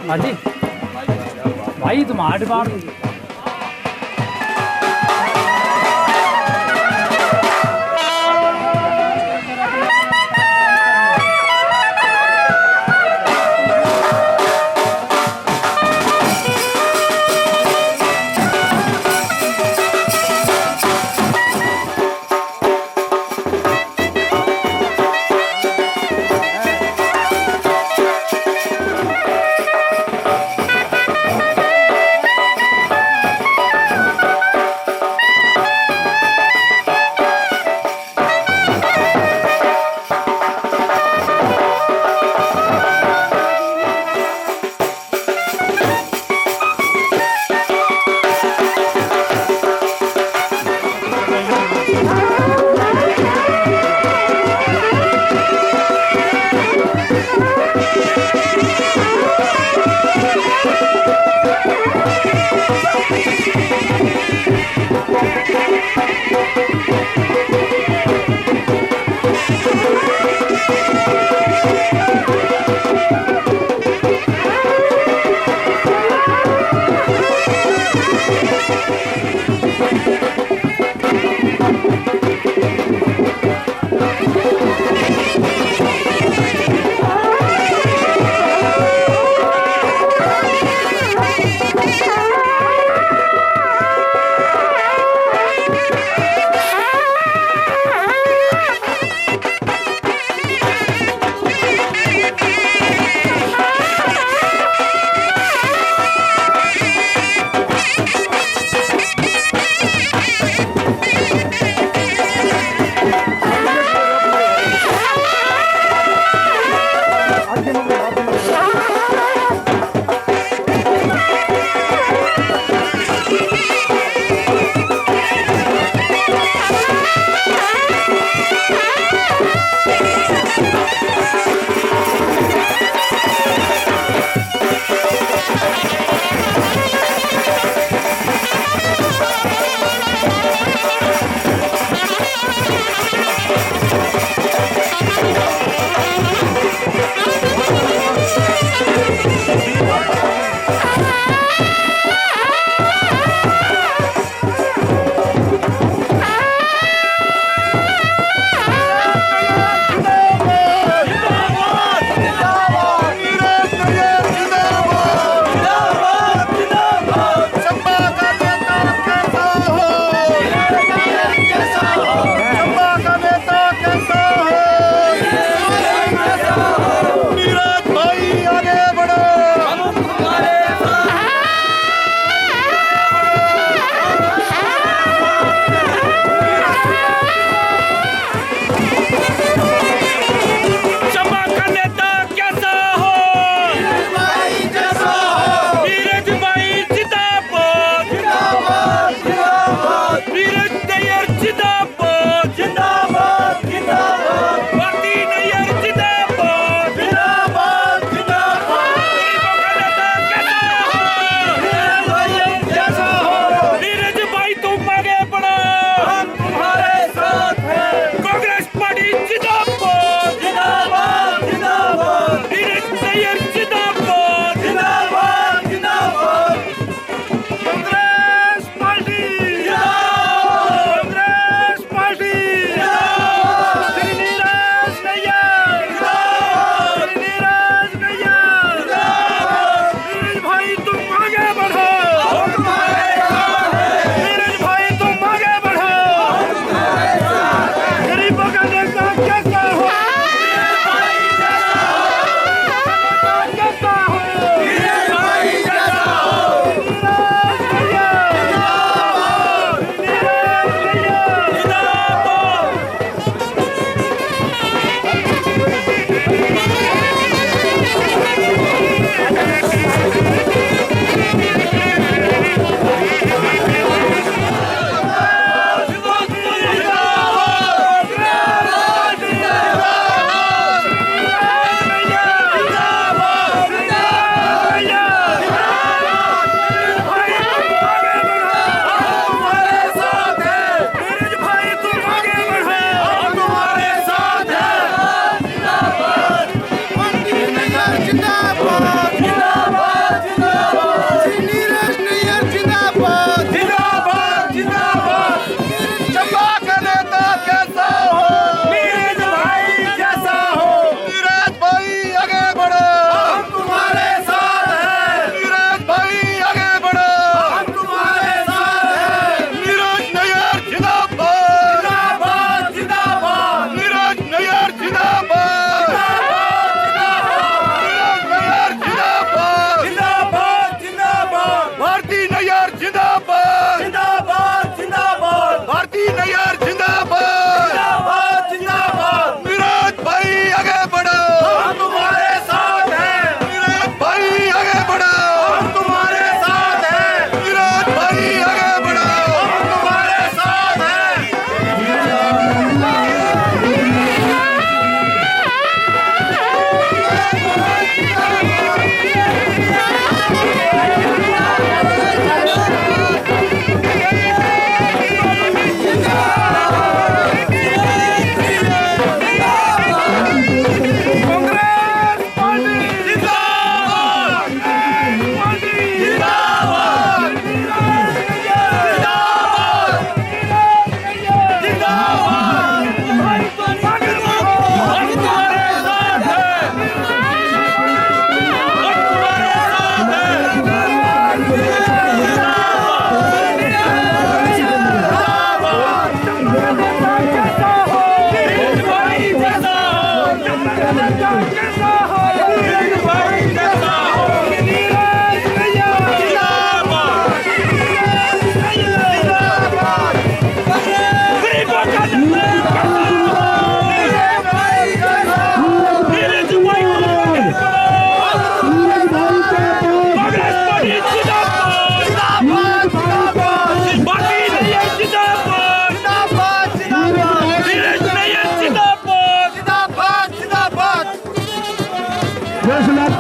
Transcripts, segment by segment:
हाजी भाई तुम 8 बार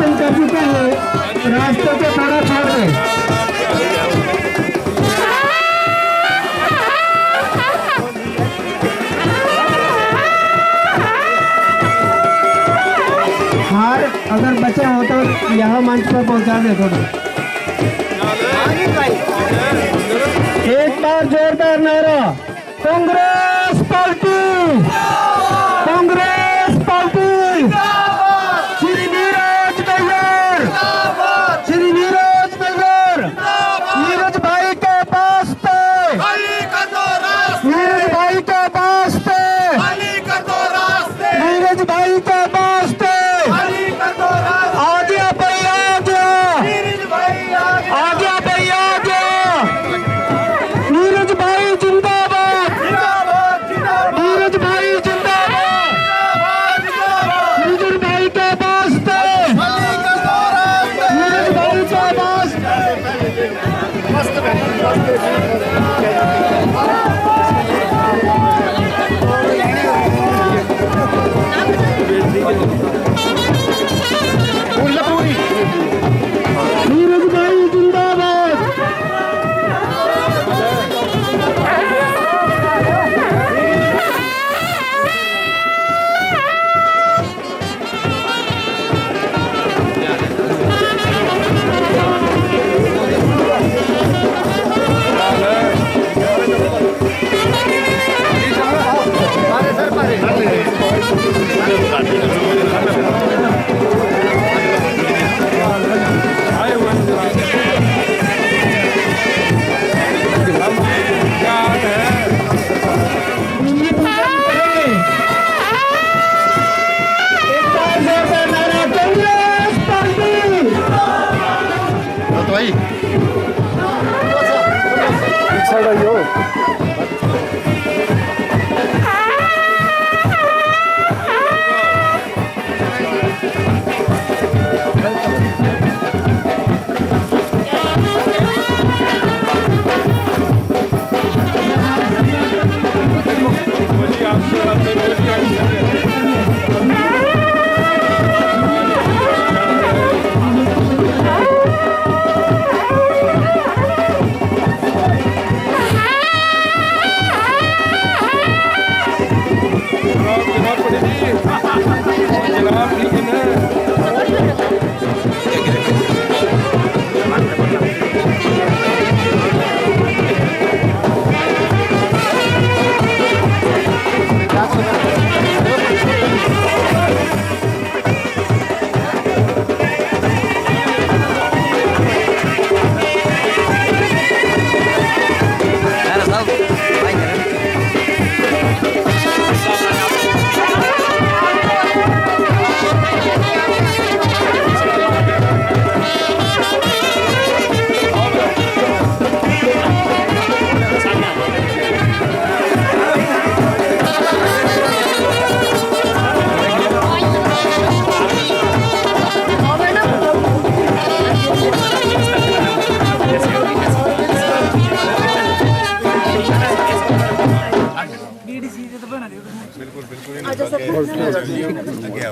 क्रॉसिंग कर चुके हैं, रास्ते को थोड़ा छोड़ दें। हार अगर बचा हो तो यहाँ मंच पर पहुँचा दे थोड़ा। एक बार जोरदार नारा, कांग्रेस पार्टी, कांग्रेस पार्टी, श्री नीरज नगर, श्री नीरज नगर, नीरज भाई के वास्ते, नीरज भाई के वास्ते, नीरज भाई के वास्ते, आगे भाई आगे, आगे भाई आगे, नीरज भाई जिंदाबाद, नीरज भाई जिंदाबाद, नीरज भाई के वास्ते, नीरज भाई के वास्ते। नीरज भाई जिंदाबाद।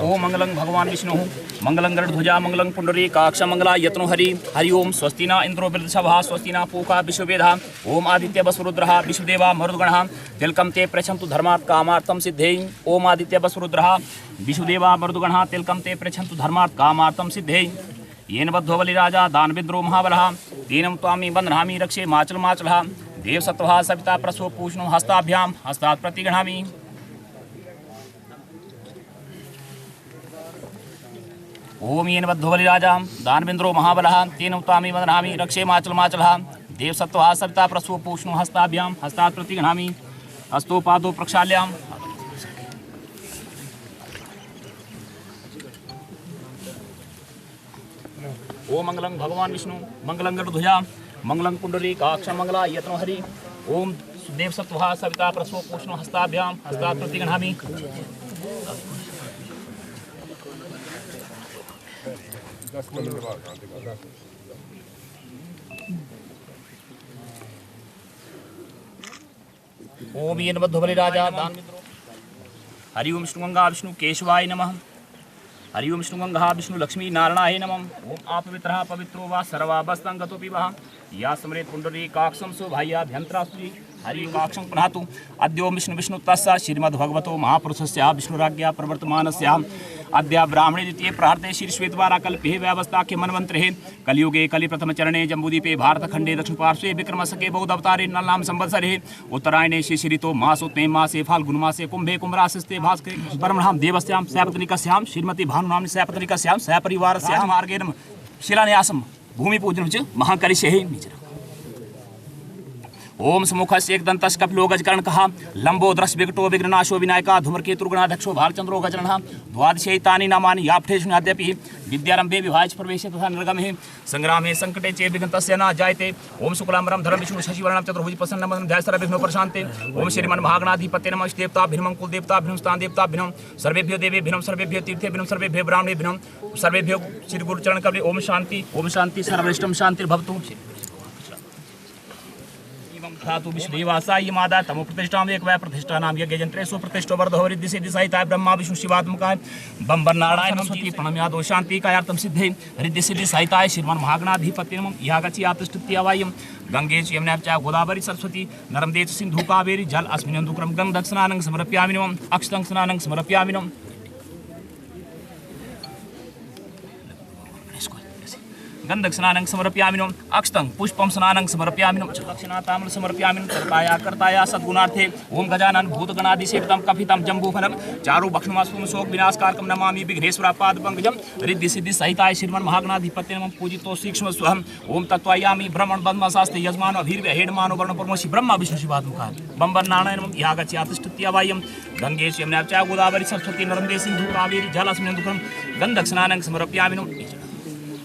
ओम मंगलं भगवान विष्णु मंगलं गरुड़ध्वजा मंगलं पुंडरीकाक्ष मंगला यत्नो हरि हरि ओम स्वस्ति न इंद्रो वृद्धसभा स्वस्ति न पूका विश्ववेदा ओम आदित्य वसुरुद्रः विश्वदेवा मरुद्गणः तिलकं ते पृच्छन्तु धर्मात् कामार्थं सिद्धे ओम आदित्य वसुरुद्रः विश्वदेवा मरुद्गणः तिलकं ते पृच्छन्तु धर्मात् कामार्थं सिद्धे येन बद्धो बलिराजा दानविद्रो महाबलः तेनं त्वामि बध्नामि रक्षे माचल माचलः देवसत्त्वः सविता प्रसो पूष्णो हस्ताभ्यां हस्तात् प्रतिगृह्णामि। ओम येन बद्धो बलिराजा दानवेन्द्रो महाबलः तेन त्वामि बध्नामि रक्षे माचल माचलः देवसत्त्वः सविता प्रसो पूष्णो हस्ताभ्यां हस्तात् प्रतिगृह्णामि। हस्तो पादो प्रक्षाल्याम्। ओम मंगलं भगवान विष्णु मंगलं गरुड़ध्वजा मंगलं पुंडरीकाक्ष मंगला यत्नो हरि ओम देवसत्त्वः सविता प्रसो पूष्णो हस्ताभ्यां हस्तात् प्रतिगृह्णामि। ओम येन बद्धो बलिराजा दानवेन्द्रो हरि ओम विष्णु गंगा विष्णु केशवाय नमः। हरि ओम विष्णु गंगा विष्णु लक्ष्मी नारायणाय नमः। ओम अपवित्रः पवित्रो वा सर्वावस्थां गतोऽपि वः या स्मरेत् पुण्डरीकाक्षं सौभाग्याभ्यन्तरास्त्री हरि काक्षं पुनातु अद्यो विष्णु विष्णु तस्य श्रीमद्भगवतो महापुरुषस्य विष्णुराज्ञा प्रवर्तमानस्य अद्य ब्राह्मणे द्वितीये प्रार्थे श्री श्वेतवाराकल्पे व्यवस्थाख्य मन्वन्तरे कलियुगे कलिप्रथम चरणे जम्बूद्वीपे भारतखण्डे दक्षिण पार्श्वे विक्रमशके बौद्धावतारे नल्लाम संवत्सरे उत्तरायणे शिशिरितो मासोत्तमे मासे फाल्गुनमासे कुम्भे कुम्भराशिस्ते भास्करे परमणां देवस्यां सैपत्निकस्यां श्रीमती भानुनाम्नि सैपत्निकस्यां सैपरिवारस्यां मार्गेण शिलान्यासं भूमिपूजनं च महाकरिष्ये। ओम सम्मुखस्य एकदन्तस्य कपिलो गजकर्णकः लंबोदरस्य विकटो विघ्ननाशो विनायकः धूमकेतुर्गणाध्यक्षो भालचन्द्रो गजनः द्वादशैतानि नामानि यापठेषु अद्यापि विद्यारंभे विभाज्य प्रवेशे तथा निर्गमे संग्रामे संकटे चे विघ्नतस्य न जायते। ओम शुक्लांबरं धरं विष्णु शशिवर्णं चतुर्भुज प्रसन्नं ध्याय विघ्नो प्रशान्ते। ओम श्रीमन्महागणाधिपते नमः देवताभ्यं कुलदेवताभ्यं स्थानदेवताभ्यं सर्वेभ्यो देवेभ्यं सर्वेभ्यो तीर्थेभ्यं सर्वेभ्यो ब्राह्मणेभ्यं सर्वेभ्यो श्री गुरुचरण कवि। ओम शांति सर्वश्रेष्ठं शांतिर्भवतु। धातु विष्णुवासाय मादा तमो प्रतिष्ठां एकवय प्रतिष्ठा नाम यज्ञ जंत्रे सो प्रतिष्ठो वर्धो रिद्धि सिद्धि सहिताय ब्रह्मा विष्णु शिवात्मकाय बंबर नारायण सरस्वती प्रणम्या दो शांति कायार्थम सिद्धे रिद्धि सिद्धि सहिताय श्रीमान महागणाधिपते नमः। यागछि आतिष्ठत्यावायं गंगे च यमुना च गोदावरी सरस्वती नर्मदे च सिंधु कावेरी जल अस्मिन् दुक्रम गंग स्नानं समर्पयामि नमः। अक्षतं स्नानं समर्पयामि नमः। गंधक स्नानं समर्पयामि नमः। अक्षतं पुष्पं स्नानं समर्पयामि नमः। दक्षिणाताम्र समर्पयामि नमः। कर्ताया कर्ताया सद्गुणार्थे ओम गजानन भूतगणाधिसेवितं कपितं जम्बूफलं चारु भक्षमास्तु शोक विनाशकारकं नमामि विघ्नेश्वरापादपङ्कजं रिद्धि सिद्धि सहिताय श्रीमन् महागणाधिपते नमः। पूजितो सूक्ष्म स्वहं ओम तत्त्वयामि ब्रह्मण बन्धमशास्ते यजमानो अभिर्व्य हेडमानो वर्णपर्मोषि ब्रह्मा विष्णु शिवात्मकाय बंबर नारायण नमः। यागछि आतिष्ठत्यावायं गंगे च यमुना च गोदावरी सरस्वती नर्मदे सिंधु कावेरी जल अस्मिन् दुक्रम गंधक स्नानं समर्पयामि नमः।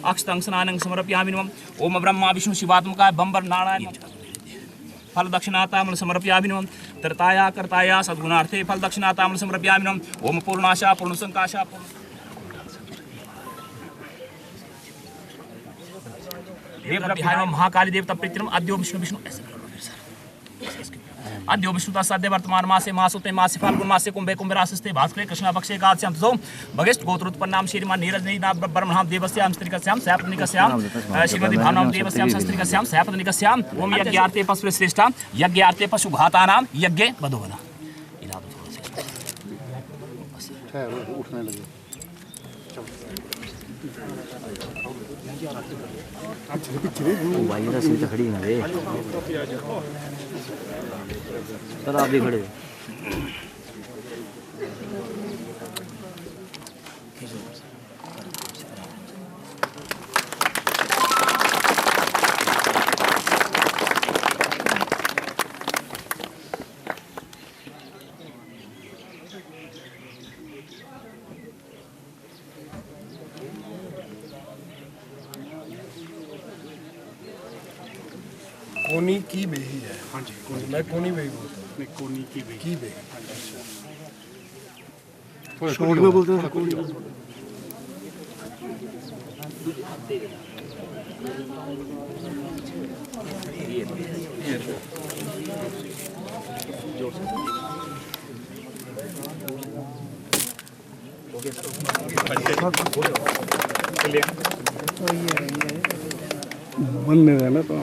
अक्षतं स्नानं समर्पयामि नमः। ओम ब्रह्मा विष्णु शिवात्मकाय बंबर नारायण फल दक्षिणाताम्र समर्पयामि नमः। तरताया कर्ताया सद्गुणार्थे फल दक्षिणाताम्र समर्पयामि नमः। ओम पूर्णाशा पूर्णसंकाशा देवताभ्यां महाकाली देवता प्रीतिरम अद्यो विष्णु विष्णु अद्यो विष्णुता सद्य वर्तमान मासे मासोत्तमे मासे फाल्गुन मासे कुंभे कुंभराशिस्ते भास्करे कृष्णपक्षे एकादश्यां ततो भगेष्ट गोत्रोत्पन्नां श्रीमान नीरजनीना ब्रह्मणां देवस्यां स्त्रीकस्यां सैपत्निकस्यां श्रीमती भानुनां देवस्यां संस्त्रीकस्यां सैपत्निकस्यां ओम यज्ञार्थे पशु श्रेष्ठा यज्ञार्थे पशुघातानां यज्ञे वधोवना। उठने लगे भाई सीट खड़ी ना रे सर आप भी खड़े कोनी की बेही है। हाँ जी कोनी, मैं कोनी बेही बोलता हूँ। नहीं कोनी की बेही शॉर्ट में बोलते हैं कोनी। मन में रहना तो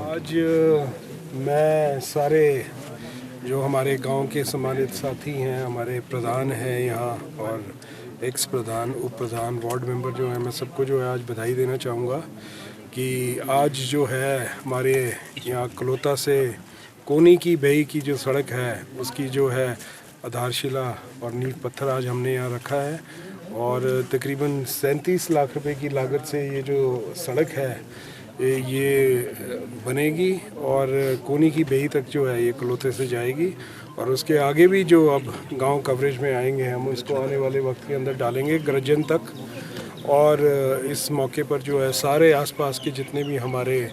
आज मैं सारे जो हमारे गांव के सम्मानित साथी हैं, हमारे प्रधान हैं यहाँ और एक्स प्रधान, उप प्रधान, वार्ड मेंबर जो हैं, मैं सबको जो है आज बधाई देना चाहूँगा कि आज जो है हमारे यहाँ कलोता से कोनी की बेही की जो सड़क है उसकी जो है आधारशिला और नींव पत्थर आज हमने यहाँ रखा है और तकरीबन 37 लाख रुपए की लागत से ये जो सड़क है ये बनेगी और कोनी की बेही तक जो है ये कलोथे से जाएगी और उसके आगे भी जो अब गांव कवरेज में आएंगे हम इसको आने वाले वक्त के अंदर डालेंगे गरजन तक। और इस मौके पर जो है सारे आसपास के जितने भी हमारे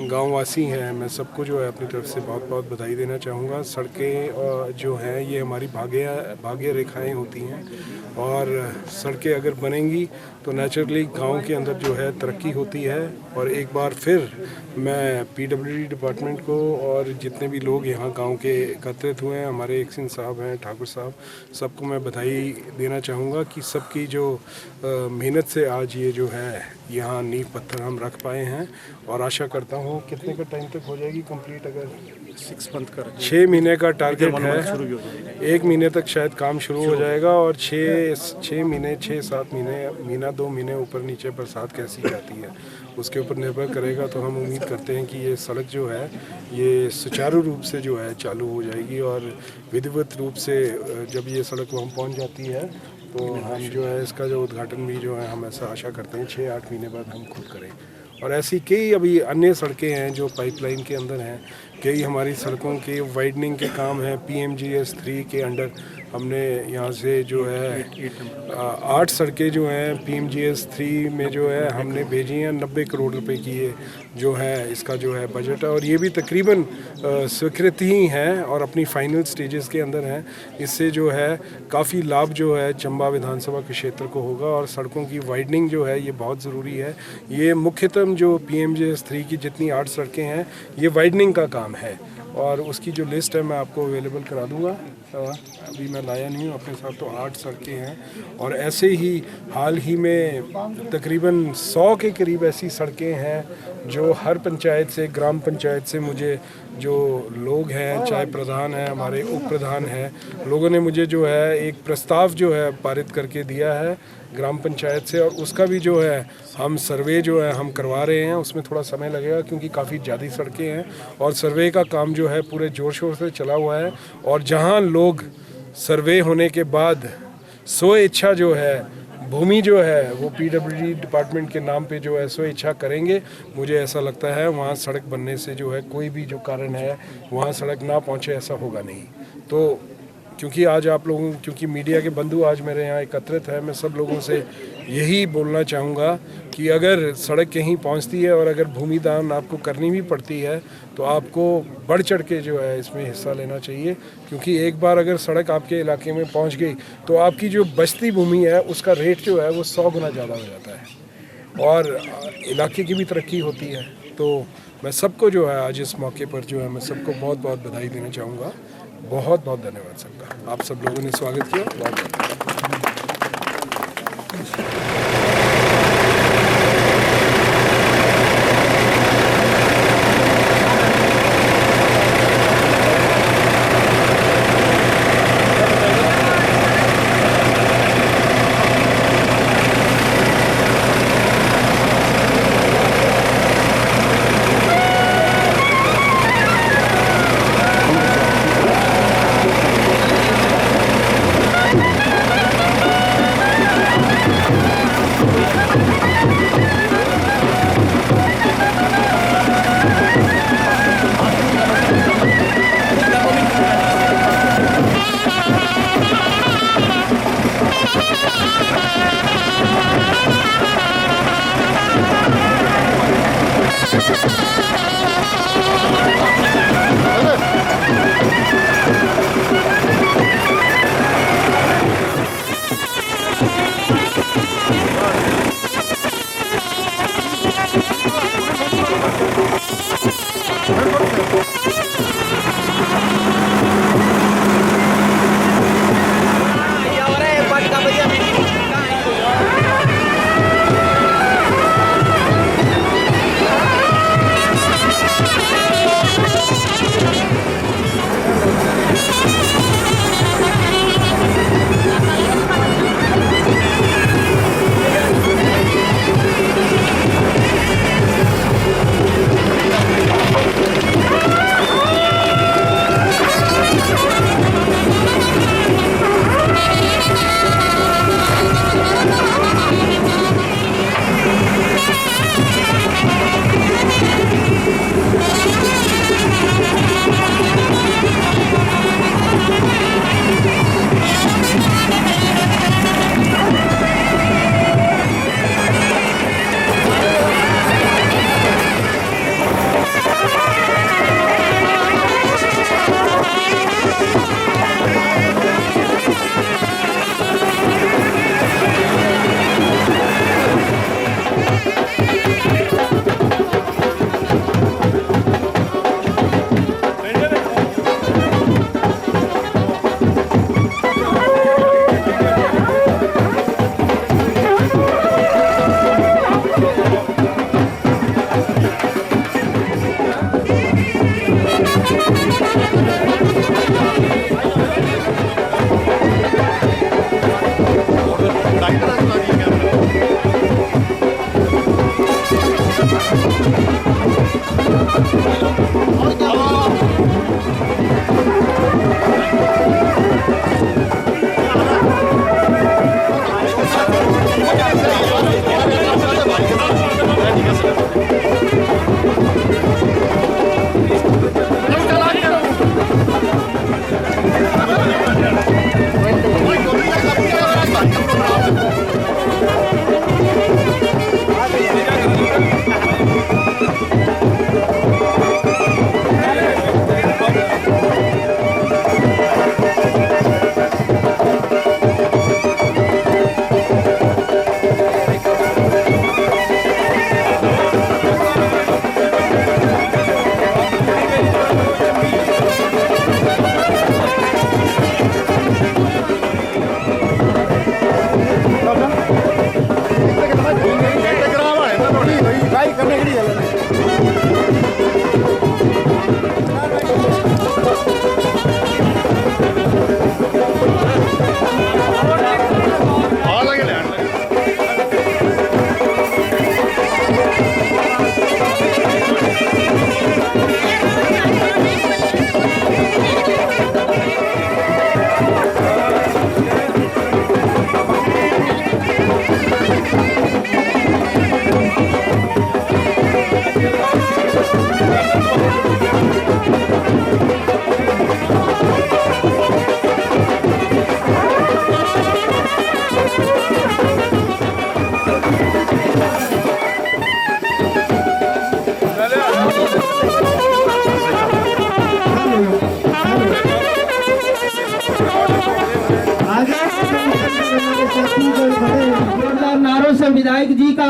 गांववासी हैं मैं सबको जो है अपनी तरफ से बहुत बहुत बधाई देना चाहूँगा। सड़कें जो हैं ये हमारी भाग्य रेखाएं होती हैं और सड़कें अगर बनेंगी तो नेचुरली गांव के अंदर जो है तरक्की होती है। और एक बार फिर मैं पीडब्ल्यूडी डिपार्टमेंट को और जितने भी लोग यहाँ गांव के एकत्रित हुए हैं, हमारे एक सिंह साहब हैं, ठाकुर साहब, सबको मैं बधाई देना चाहूँगा कि सबकी जो मेहनत से आज ये जो है यहाँ नींव पत्थर हम रख पाए हैं। और आशा करता हूँ कितने का टाइम तक हो जाएगी कंप्लीट, अगर 6 महीने का टारगेट है, 1 महीने तक शायद काम शुरू हो जाएगा और 6 महीने 6-7 महीना 2 महीने ऊपर नीचे बरसात कैसी जाती है उसके ऊपर निर्भर करेगा। तो हम उम्मीद करते हैं कि ये सड़क जो है ये सुचारू रूप से जो है चालू हो जाएगी और विधिवत रूप से जब ये सड़क वहाँ पहुँच जाती है तो हम जो है इसका जो उद्घाटन भी जो है हम ऐसा आशा करते हैं 6-8 महीने बाद हम खुद करें। और ऐसी कई अभी अन्य सड़कें हैं जो पाइपलाइन के अंदर हैं, कई हमारी सड़कों के वाइडनिंग के काम हैं। PMGS 3 के अंडर हमने यहाँ से जो है 8 सड़कें जो हैं PMGS 3 में जो है हमने भेजी हैं। 90 करोड़ रुपए की ये जो है इसका जो है बजट है और ये भी तकरीबन स्वीकृत ही हैं और अपनी फाइनल स्टेजेस के अंदर हैं। इससे जो है काफ़ी लाभ जो है चंबा विधानसभा के क्षेत्र को होगा और सड़कों की वाइडनिंग जो है ये बहुत ज़रूरी है। ये मुख्यतः जो PMGS 3 की जितनी 8 सड़कें हैं ये वाइडनिंग का काम है और उसकी जो लिस्ट है मैं आपको अवेलेबल करा दूंगा। अभी मैं लाया नहीं हूँ अपने साथ, तो 8 सड़कें हैं और ऐसे ही हाल ही में तकरीबन 100 के करीब ऐसी सड़कें हैं जो हर पंचायत से, ग्राम पंचायत से मुझे जो लोग हैं, चाहे प्रधान हैं, हमारे उप प्रधान हैं, लोगों ने मुझे जो है एक प्रस्ताव जो है पारित करके दिया है ग्राम पंचायत से और उसका भी जो है हम सर्वे जो है हम करवा रहे हैं। उसमें थोड़ा समय लगेगा क्योंकि काफ़ी ज़्यादा सड़कें हैं और सर्वे का काम जो है पूरे ज़ोर शोर से चला हुआ है। और जहां लोग सर्वे होने के बाद स्व इच्छा जो है भूमि जो है वो PWD डिपार्टमेंट के नाम पे जो है स्व इच्छा करेंगे, मुझे ऐसा लगता है वहाँ सड़क बनने से जो है कोई भी जो कारण है वहाँ सड़क ना पहुँचे ऐसा होगा नहीं। तो क्योंकि आज आप लोगों, क्योंकि मीडिया के बंधु आज मेरे यहाँ एकत्रित है, मैं सब लोगों से यही बोलना चाहूँगा कि अगर सड़क कहीं पहुँचती है और अगर भूमि दान आपको करनी भी पड़ती है तो आपको बढ़ चढ़ के जो है इसमें हिस्सा लेना चाहिए। क्योंकि एक बार अगर सड़क आपके इलाके में पहुँच गई तो आपकी जो बचती भूमि है उसका रेट जो है वो 100 गुना ज़्यादा हो जाता है और इलाके की भी तरक्की होती है। तो मैं सबको जो है आज इस मौके पर जो है मैं सबको बहुत बहुत बधाई देना चाहूँगा। बहुत बहुत धन्यवाद सबका, आप सब लोगों ने स्वागत किया। बहुत जोरदार नारों से विधायक जी का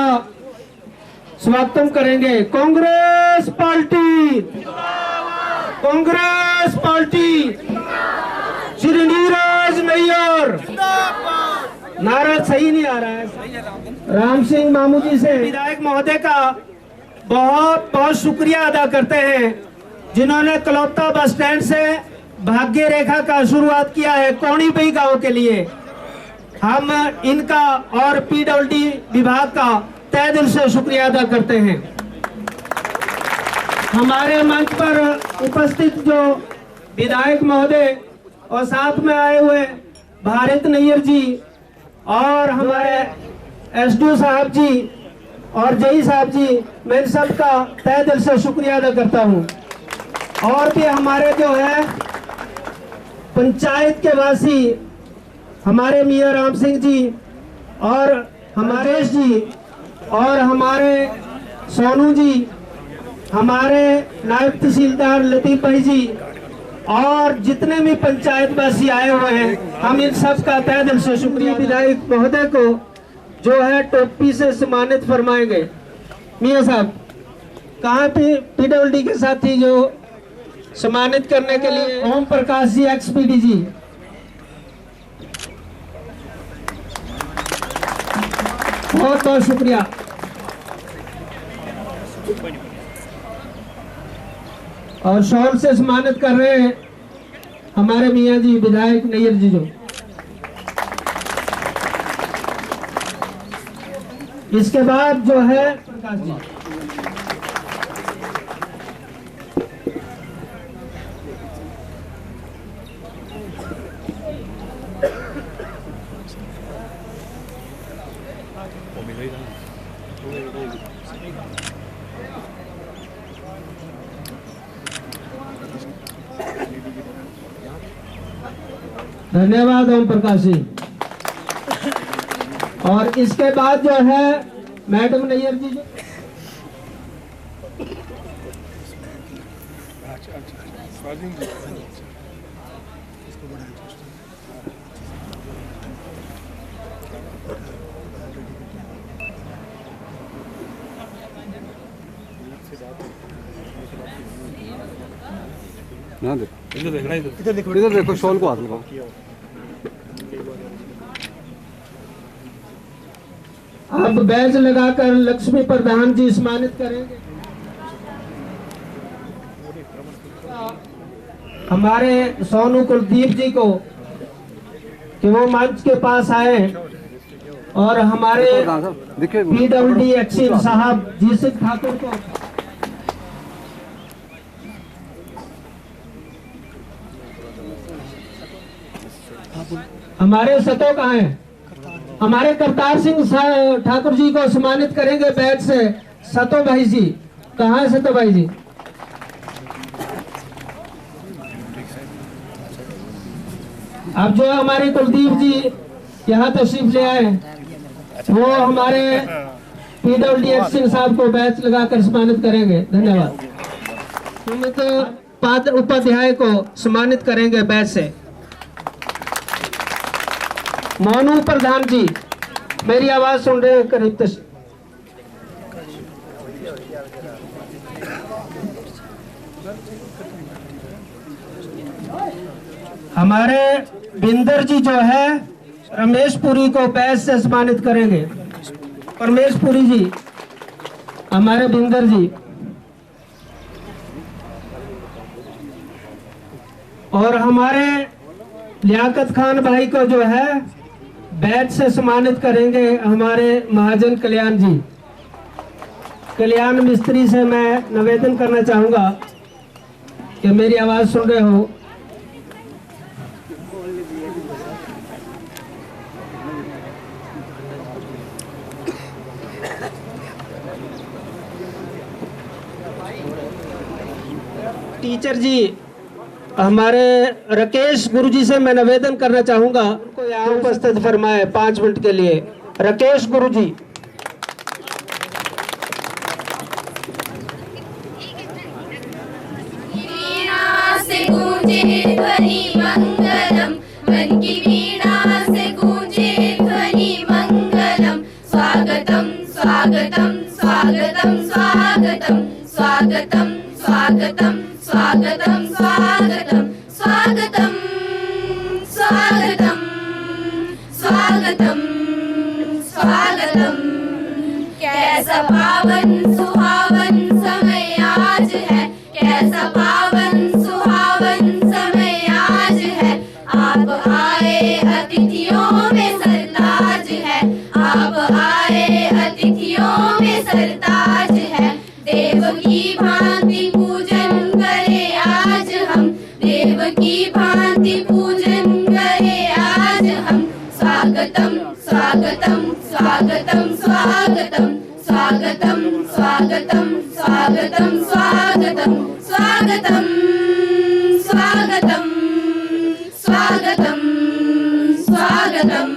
स्वागतम करेंगे। Congress party, Congress party, Shri Neeraj Nayyar. नारा सही नहीं आ रहा है। राम सिंह मामू जी से विधायक महोदय का बहुत बहुत शुक्रिया अदा करते हैं, जिन्होंने कलौता बस स्टैंड से भाग्य रेखा का शुरुआत किया है कौड़ीपई गांव के लिए। हम इनका और पीडब्ल्यूडी विभाग का तहे दिल से शुक्रिया अदा करते हैं। हमारे मंच पर उपस्थित जो विधायक महोदय और साथ में आए हुए भारत नैयर जी और हमारे एसडीओ साहब जी और जई साहब जी, मैं सबका तहे दिल से शुक्रिया अदा करता हूं। और भी हमारे जो है पंचायत के वासी, हमारे मियां राम सिंह जी और हमारे जी और हमारे सोनू जी, हमारे नायब तहसीलदार लतीफ भाई जी और जितने भी पंचायत वासी आए हुए हैं, हम इन सब का तहे दिल से शुक्रिया। विधायक महोदय को जो है टोपी से सम्मानित फरमाएंगे। मियां साहब कहाँ पे पीडब्ल्यूडी के साथी जो सम्मानित करने के लिए ओम प्रकाश जी एक्सपीडी जी। बहुत बहुत शुक्रिया। और शॉल से सम्मानित कर रहे हैं हमारे मियां जी विधायक नैयर जी जो। इसके बाद जो है प्रकाश जी। धन्यवाद ओम प्रकाश जी। और इसके बाद जो है मैडम नैयर जी जो। ना देखो, इधर देखो, शॉल को हाथ लगाओ। अब बैज लगाकर लक्ष्मी प्रधान जी सम्मानित करेंगे। हमारे सोनू कुलदीप जी को कि वो मंच के पास आए और हमारे पीडब्ल्यूडी एक्सिन साहब जी ठाकुर को हमारे सतो कहाँ है? हमारे करतार सिंह ठाकुर जी को सम्मानित करेंगे बैच से सतो भाई जी। कहाँ है सतो भाई जी? अब जो हमारे कुलदीप जी यहाँ तशरीफ ले आए, वो हमारे PWD सिंह साहब को बैच लगाकर सम्मानित करेंगे। धन्यवाद। सुमित उपाध्याय को सम्मानित करेंगे बैच से। मोनू प्रधान जी, मेरी आवाज सुन रहे हैं? करीब हमारे बिंदर जी जो है रमेश पुरी को बैच से सम्मानित करेंगे। परमेश पुरी जी, हमारे बिंदर जी। और हमारे लियाकत खान भाई को जो है बैच से सम्मानित करेंगे हमारे महाजन कल्याण जी। कल्याण मिस्त्री से मैं निवेदन करना चाहूंगा कि मेरी आवाज सुन रहे हो। टीचर जी, हमारे राकेश गुरुजी से मैं निवेदन करना चाहूंगा उनको यहाँ उपस्थित फरमाए 5 मिनट के लिए। राकेश गुरुजी। वीणा से गूंजे ध्वनि मंगलम, मन की वीणा से गूंजे ध्वनि मंगलम। स्वागतम स्वागतम स्वागतम स्वागतम स्वागतम स्वागतम स्वागतम स्वागतम स्वागतम स्वागतम स्वागतम स्वागतम। कैसा पावन सुहावन समय आज है, कैसा पावन सुहावन समय आज है। आप आए अतिथियों में सरताज है, आप आए अतिथियों में सरताज है। देव की भांति पूजन करे आज हम, देव की भांति पूजन करे आज हम। स्वागतम स्वागतम स्वागतम स्वागतम स्वागतम स्वागतम स्वागतम स्वागतम स्वागतम स्वागतम स्वागतम स्वागतम।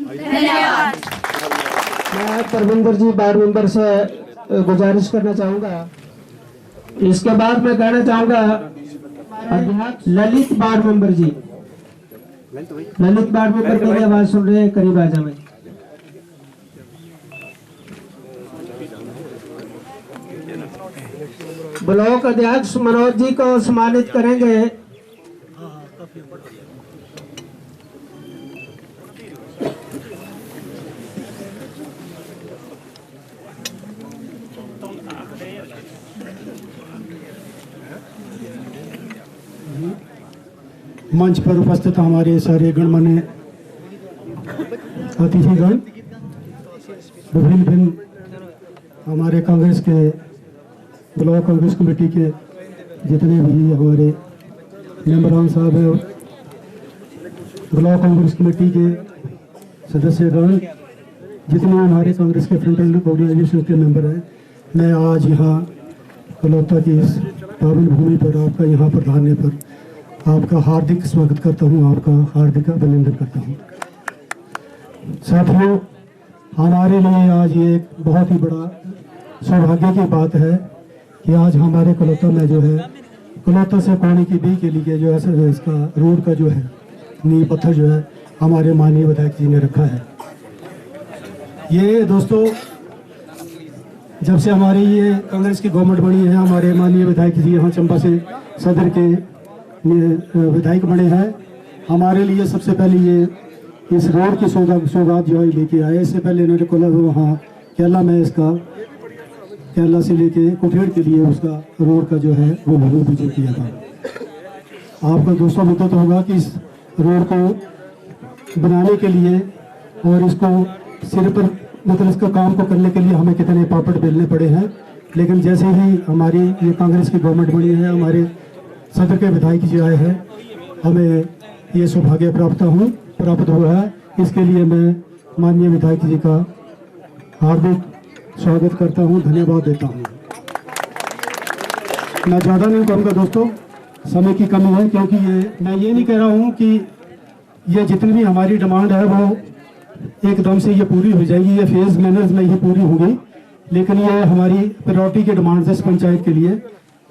धन्यवाद। मैं परविंदर जी वार्ड मेंबर से गुजारिश करना चाहूंगा। इसके बाद मैं कहना चाहूंगा अध्यक्ष ललित वार्ड मेंबर जी। ललित वार्ड मेंबर मेरी आवाज सुन रहे हैं? करीब आ जाए। ब्लॉक अध्यक्ष मनोज जी को सम्मानित करेंगे। मंच पर उपस्थित हमारे सारे गणमान्य अतिथिगण, विभिन्न हमारे कांग्रेस के ब्लॉक कांग्रेस कमेटी के जितने भी हमारे मेंबरान साहब हैं, ब्लॉक कांग्रेस कमेटी के सदस्यगण, जितने हमारे कांग्रेस के फ्रंटल ऑर्गेनाइजेशन के मेंबर हैं, मैं आज यहाँ कलौता की इस पावन भूमि पर आपका यहाँ पर लाने पर आपका हार्दिक स्वागत करता हूँ, आपका हार्दिक अभिनंदन करता हूँ। साथियों, हमारे लिए आज ये एक बहुत ही बड़ा सौभाग्य की बात है कि आज हमारे कलौता में जो है, कलौता से कोनी की बी के लिए जो है इसका रोड का जो है नींव पत्थर जो है हमारे माननीय विधायक जी ने रखा है। ये दोस्तों, जब से हमारी ये कांग्रेस की गवर्नमेंट बनी है, हमारे माननीय विधायक जी यहाँ चंबा से सदर के विधायक बने हैं, हमारे लिए सबसे पहले ये इस रोड की सौगात जो है लेके आए। इससे पहले इन्होंने वहाँ केला में इसका केला से लेके कुठेड़ के लिए उसका रोड का जो है वो भूमि पूजन किया था। आपका दोस्तों मुद्दा तो होगा कि इस रोड को बनाने के लिए और इसको सिर पर मतलब इसका काम को करने के लिए हमें कितने पापड़ बेलने पड़े हैं, लेकिन जैसे ही हमारी ये कांग्रेस की गवर्नमेंट बनी है, हमारे सदर के विधायक जी आए हैं, हमें ये सौभाग्य प्राप्त हुआ है। इसके लिए मैं माननीय विधायक जी का हार्दिक स्वागत करता हूँ, धन्यवाद देता हूँ। मैं ज़्यादा नहीं कहूँगा दोस्तों, समय की कमी है, क्योंकि मैं ये नहीं कह रहा हूँ कि ये जितनी भी हमारी डिमांड है वो एकदम से ये पूरी हो जाएगी, ये फेज मैनर्स में ही पूरी होगी, लेकिन ये हमारी प्रायोरिटी के डिमांड है इस पंचायत के लिए।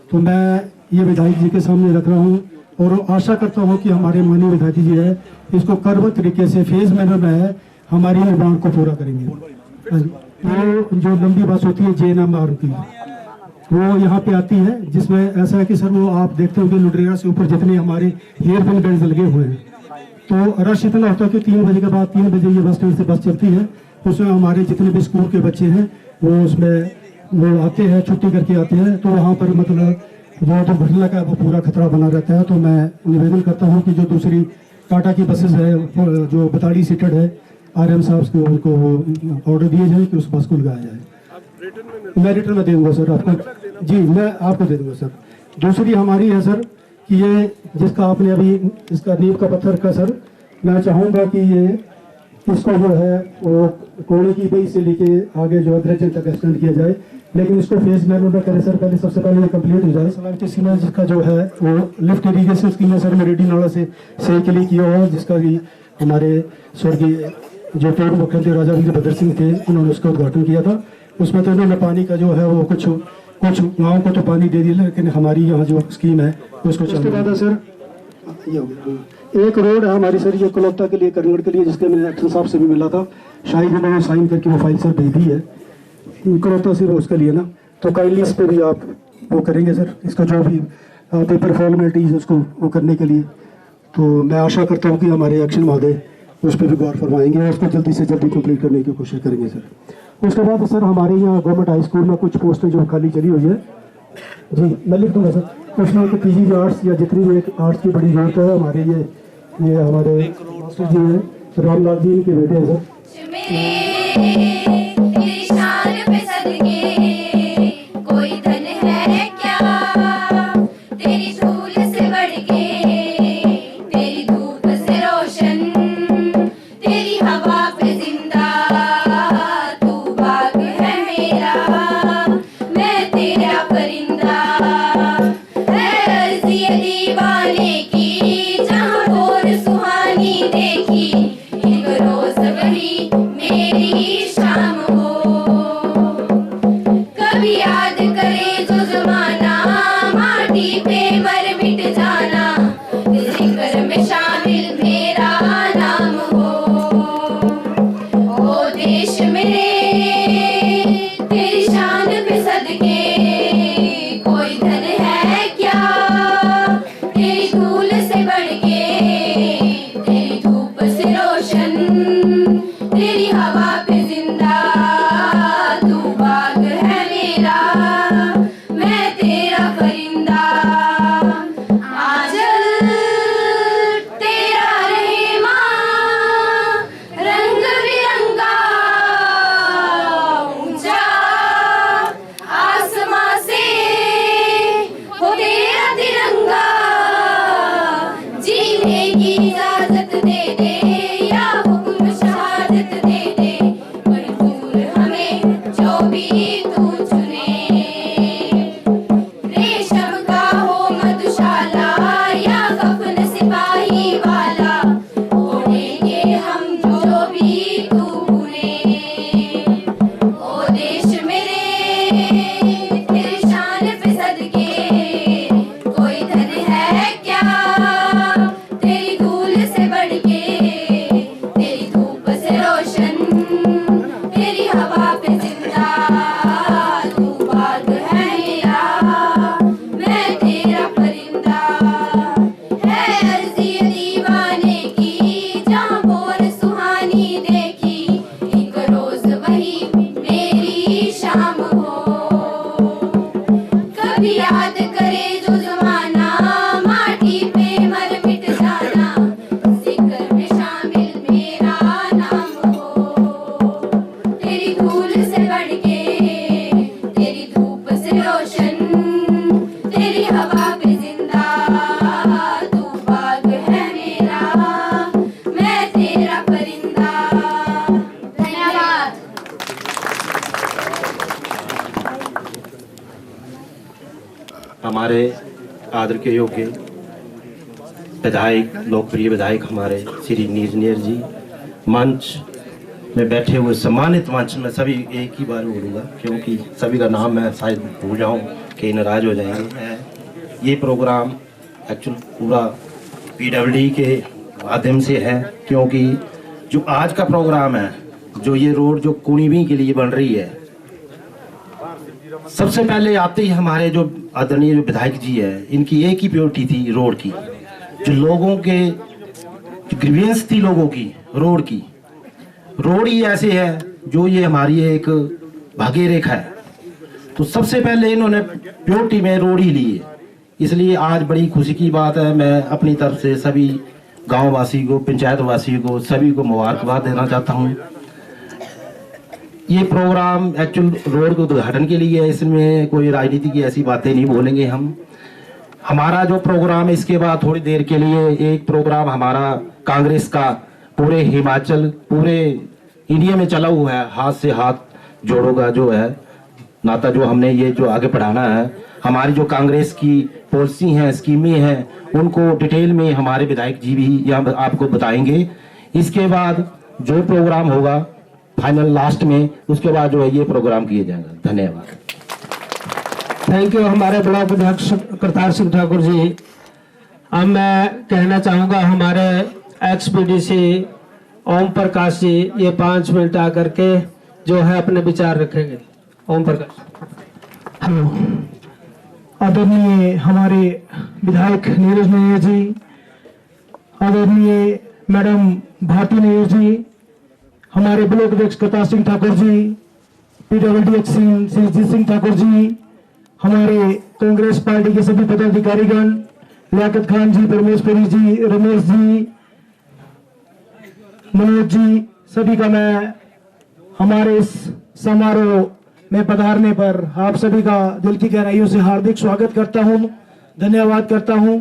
तो मैं ये विधायक जी के सामने रख रहा हूँ और आशा करता हूँ कि हमारे माननीय विधायक जी है इसको क्रमबद्ध तरीके से फेज मैनर में है हमारी डिमांड को पूरा करेंगे। वो जो लंबी बस होती है JNMR की, वो यहाँ पे आती है, जिसमें ऐसा है कि सर वो आप देखते होंगे लुड्रेरा से ऊपर जितने हमारे हेयर पिन बेल्ट लगे हुए हैं, तो रश इतना होता है कि 3 बजे के बाद 3 बजे ये बस स्टैंड से बस चलती है, उसमें हमारे जितने भी स्कूल के बच्चे हैं वो उसमें वो आते हैं, छुट्टी करके आते हैं, तो वहाँ पर मतलब जो दुर्घटना का वो पूरा खतरा बना रहता है। तो मैं निवेदन करता हूँ कि जो दूसरी टाटा की बसेस है जो बताड़ी सीटेड है, RM साहब को उनको ऑर्डर दिए जाए कि उस बस को लगाया जाए। मैं रिटर्न में दे दूँगा सर आपको, जी मैं आपको दे दूँगा सर। दूसरी हमारी है सर कि ये जिसका आपने अभी इसका नींव का पत्थर का सर, मैं चाहूँगा कि ये इसको जो है वो कोने की बई से लेके आगे जो है ब्रिज तक एक्सटेंड किया जाए, लेकिन इसको फेज मैनर में करें सर। पहले सबसे पहले ये कंप्लीट हो जाए। सलामती स्कीम जिसका जो है वो लिफ्ट इरीगेशन स्कीम है सर, मेरेडी नाला से सही के लिए किया हुआ है, जिसका भी हमारे स्वर्गीय जो पूर्व मुख्यमंत्री राजा वीरभद्र सिंह थे उन्होंने उसका उद्घाटन किया था। उसमें तो उन्होंने पानी का जो है वो कुछ गाँव को तो पानी दे दिया, लेकिन हमारी यहाँ जो स्कीम है उसको उसके बाद है सर ये हो गया। एक रोड है हमारी सर ये कलौता के लिए, करीगढ़ के लिए, जिसके मैंने एक्शन साहब से भी मिला था, शायद उन्होंने साइन करके वो फाइल सर भेज दी है कलौता से, वो उसके लिए ना, तो काइंडली इस पर भी आप वो करेंगे सर, इसका जो भी पेपर फॉर्मेलिटीज उसको वो करने के लिए। तो मैं आशा करता हूँ कि हमारे एक्शन महोदय उस पर भी गौर फरमाएंगे और उसको जल्दी से जल्दी कंप्लीट करने की कोशिश करेंगे सर। उसके बाद सर हमारे यहाँ गवर्नमेंट हाई स्कूल में कुछ पोस्टें जो खाली चली हुई है, जी मैं लिख दूँगा सर, उसमें कि PG आर्ट्स या जितनी भी एक आर्ट्स की बड़ी जरूरत है हमारे ये हमारे मास्टर जी हैं रामलाल जी, इनके बेटे हैं सर। हमारे आदर के योग्य विधायक, लोकप्रिय विधायक हमारे श्री नीरज जी, मंच में बैठे हुए सम्मानित मंच में सभी एक ही बार बोलूँगा क्योंकि सभी का नाम मैं शायद भूल जाऊँ कि नाराज हो जाएंगे। ये प्रोग्राम एक्चुअल पूरा PWD के माध्यम से है क्योंकि जो आज का प्रोग्राम है, जो ये रोड जो कुणीवी के लिए बन रही है, सबसे पहले आते ही हमारे जो आदरणीय जो विधायक जी है, इनकी एक ही प्रायोरिटी थी रोड की। जो लोगों के जो ग्रीवेंस थी लोगों की, रोड ही ऐसे है जो ये हमारी एक भाग्य रेखा है। तो सबसे पहले इन्होंने प्रायोरिटी में रोड ही ली है, इसलिए आज बड़ी खुशी की बात है। मैं अपनी तरफ से सभी गांव वासी को, पंचायत वासी को, सभी को मुबारकबाद देना चाहता हूं। ये प्रोग्राम एक्चुअल रोड के उद्घाटन के लिए है, इसमें कोई राजनीति की ऐसी बातें नहीं बोलेंगे हम। हमारा जो प्रोग्राम है, इसके बाद थोड़ी देर के लिए एक प्रोग्राम हमारा कांग्रेस का पूरे हिमाचल, पूरे इंडिया में चला हुआ है, हाथ से हाथ जोड़ोगा जो है नाता, जो हमने ये जो आगे बढ़ाना है। हमारी जो कांग्रेस की पॉलिसी हैं, स्कीमें हैं, उनको डिटेल में हमारे विधायक जी भी यहाँ आपको बताएंगे। इसके बाद जो प्रोग्राम होगा फाइनल लास्ट में, उसके बाद जो है ये प्रोग्राम किया जाएगा। धन्यवाद। थैंक यू हमारे ब्लॉक अध्यक्ष करतार सिंह ठाकुर जी। अब मैं कहना चाहूँगा हमारे XPDC ओम प्रकाश जी, ये 5 मिनट आकर के जो है अपने विचार रखेंगे। ओम प्रकाश। हेलो, आदरणीय हमारे विधायक नीरज नायर जी, आदरणीय मैडम भारती नायर जी, हमारे ब्लॉक अध्यक्ष करतार सिंह ठाकुर जी, PWD श्री जीत सिंह ठाकुर जी, हमारे कांग्रेस पार्टी के सभी पदाधिकारीगण, लियाकत खान जी, परमेश्वरी जी, रमेश जी, मनोज जी, सभी का मैं हमारे इस समारोह में पधारने पर आप सभी का दिल की गहराइयों से हार्दिक स्वागत करता हूं, धन्यवाद करता हूं।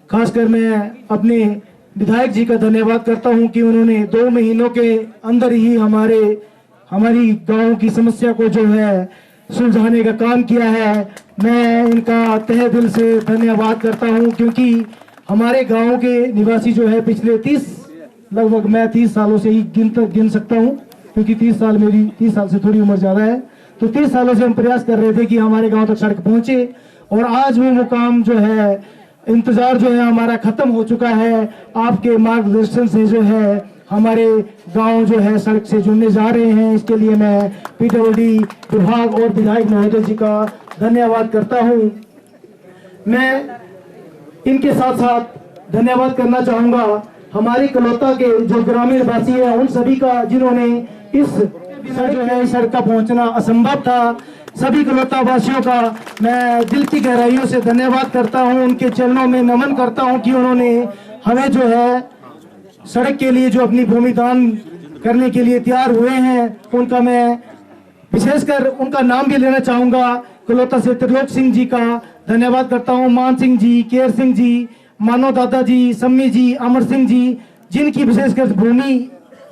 खासकर मैं अपने विधायक जी का धन्यवाद करता हूं कि उन्होंने 2 महीनों के अंदर ही हमारी गांव की समस्या को जो है सुलझाने का काम किया है। मैं इनका तहे दिल से धन्यवाद करता हूं क्योंकि हमारे गांव के निवासी जो है पिछले 30 सालों से ही गिन सकता हूं क्योंकि 30 साल से थोड़ी उम्र ज्यादा है, तो 30 सालों से हम प्रयास कर रहे थे कि हमारे गांव तक सड़क पहुंचे और आज वो मुकाम जो है, इंतजार जो है हमारा खत्म हो चुका है। आपके मार्गदर्शन से जो है हमारे गांव जो है सड़क से जुड़ने जा रहे हैं। इसके लिए मैं PWD विभाग और विधायक महोदय जी का धन्यवाद करता हूं। मैं इनके साथ साथ धन्यवाद करना चाहूंगा हमारी कलौता के जो ग्रामीण वासी है, उन सभी का जिन्होंने इस सड़क का पहुंचना असंभव था। सभी कलौता वासियों का मैं दिल की गहराइयों से धन्यवाद करता हूं, उनके चरणों में नमन करता हूं कि उन्होंने हमें जो है सड़क के लिए जो अपनी भूमि दान करने के लिए तैयार हुए हैं, उनका मैं विशेषकर उनका नाम भी लेना चाहूंगा। कलौता से त्रिलोक सिंह जी का धन्यवाद करता हूं, मान सिंह जी, केयर सिंह जी, मानो दादा जी, सम्मी जी, अमर सिंह जी, जिनकी विशेषकर भूमि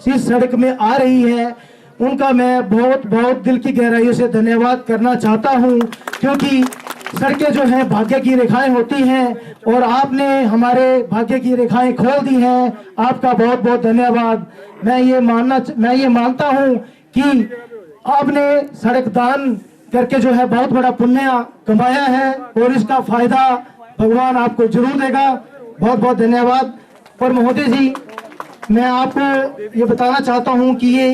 इस सड़क में आ रही है, उनका मैं बहुत बहुत दिल की गहराइयों से धन्यवाद करना चाहता हूं क्योंकि सड़कें जो है भाग्य की रेखाएं होती हैं और आपने हमारे भाग्य की रेखाएं खोल दी हैं। आपका बहुत बहुत धन्यवाद। मैं ये मानता हूं कि आपने सड़क दान करके जो है बहुत बड़ा पुण्य कमाया है और इसका फायदा भगवान आपको जरूर देगा। बहुत बहुत धन्यवाद। और महोदय जी, मैं आपको ये बताना चाहता हूं कि ये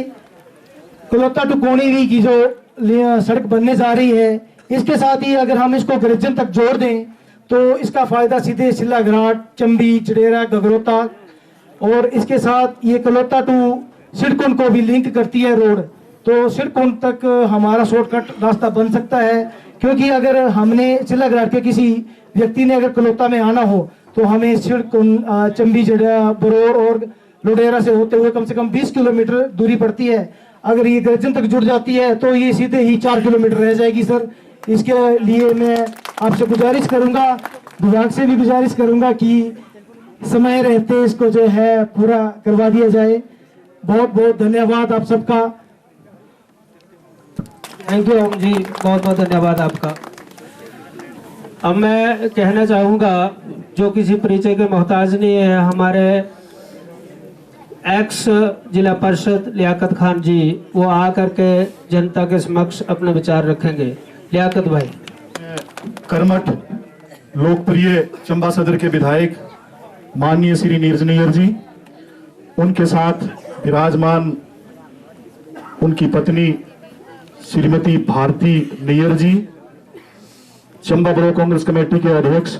कलौता टू कोणीवी की जो सड़क बनने जा रही है, इसके साथ ही अगर हम इसको गरजन तक जोड़ दें तो इसका फायदा सीधे सिल्लाघराट, चंबी, चडेरा, गगरोता और इसके साथ ये कलौता टू सिडकुंड को भी लिंक करती है रोड। तो सिडकुंड तक हमारा शॉर्टकट रास्ता बन सकता है क्योंकि अगर हमने सिल्लाघराट के किसी व्यक्ति ने अगर कलौता में आना हो तो हमें सिडकुंड, चंबी, चडेरा, बरौर और लोडेरा से होते हुए कम से कम 20 किलोमीटर दूरी पड़ती है। अगर ये गर्जन तक जुड़ जाती है तो ये सीधे ही 4 किलोमीटर रह जाएगी। सर, इसके लिए मैं आपसे गुजारिश करूंगा, विभाग से भी गुजारिश करूंगा कि समय रहते इसको जो है पूरा करवा दिया जाए। बहुत बहुत धन्यवाद आप सबका। थैंक यू ओम जी, बहुत बहुत धन्यवाद आपका। अब मैं कहना चाहूँगा, जो किसी परिचय के मोहताज नहीं है, हमारे एक्स जिला परिषद लियाकत खान जी, वो आकर के जनता के समक्ष अपने विचार रखेंगे। लियाकत भाई। कर्मठ लोकप्रिय चंबा सदर के विधायक माननीय श्री नीरज नैयर जी, उनके साथ विराजमान उनकी पत्नी श्रीमती भारती नैयर जी, चंबा ब्लॉक कांग्रेस कमेटी के अध्यक्ष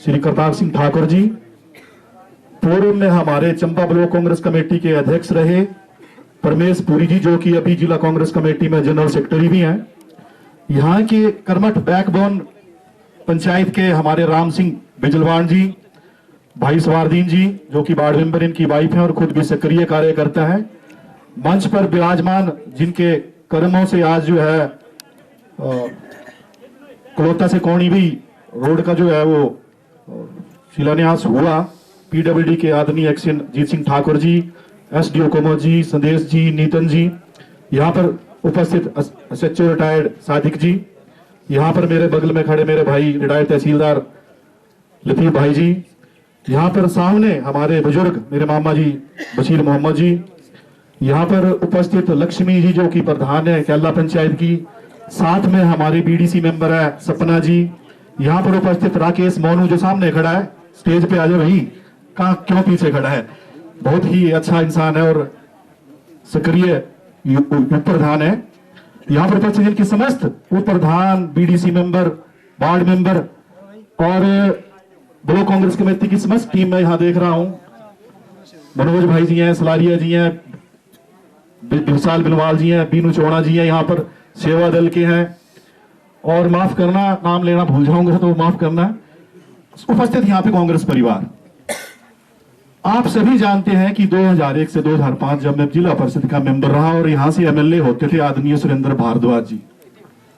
श्री करतार सिंह ठाकुर जी, पूर्व में हमारे चंबा ब्लॉक कांग्रेस कमेटी के अध्यक्ष रहे परमेश पुरी जी, जो कि अभी जिला कांग्रेस कमेटी में जनरल सेक्रेटरी भी हैं। यहाँ के कर्मठ बैकबोन पंचायत के हमारे राम सिंह बिजलवान जी, भाई सवारदीन जी, जो कि वार्ड मेंबर इनकी वाइफ है और खुद भी सक्रिय कार्यकर्ता है। मंच पर विराजमान जिनके कर्मों से आज जो है कलोता से कोणी भी रोड का जो है वो शिलान्यास हुआ, पीडब्ल्यूडी के आदरणीय एक्शन जीत सिंह ठाकुर जी, एसडीओ कोमल जी, संदेश जी, नीतन जी, यहाँ पर उपस्थित एसएचओ रिटायर्ड सादिक जी, यहाँ पर मेरे बगल में खड़े मेरे भाई रिटायर्ड तहसीलदार लतीफ भाई जी, यहाँ पर सामने हमारे बुजुर्ग मेरे मामा जी बशीर मोहम्मद जी, यहाँ पर उपस्थित लक्ष्मी जी जो कि प्रधान है कैला पंचायत की, साथ में हमारे बीडीसी मेंबर है सपना जी, यहाँ पर उपस्थित राकेश मोनू जो सामने खड़ा है, स्टेज पे आ जाओ भाई, कहाँ क्यों पीछे खड़ा है, बहुत ही अच्छा इंसान है और सक्रिय उप प्रधान है। यहाँ पर उपस्थित इनकी समस्त उप प्रधान, बीडीसी मेंबर, वार्ड मेंबर और ब्लॉक कांग्रेस कमेटी की समस्त टीम मैं यहाँ देख रहा हूँ। मनोज भाई जी हैं, सलारिया जी हैं, विशाल बिलवाल जी हैं, बीनू चौड़ा जी हैं, यहाँ पर सेवा दल के हैं, और माफ करना नाम लेना भूल जाऊंगा तो माफ करना। उपस्थित यहाँ पे कांग्रेस परिवार, आप सभी जानते हैं कि 2001 से 2005 जब मैं जिला परिषद का मेंबर रहा और यहाँ से एमएलए होते थे आदरणीय सुरेंद्र भारद्वाज जी,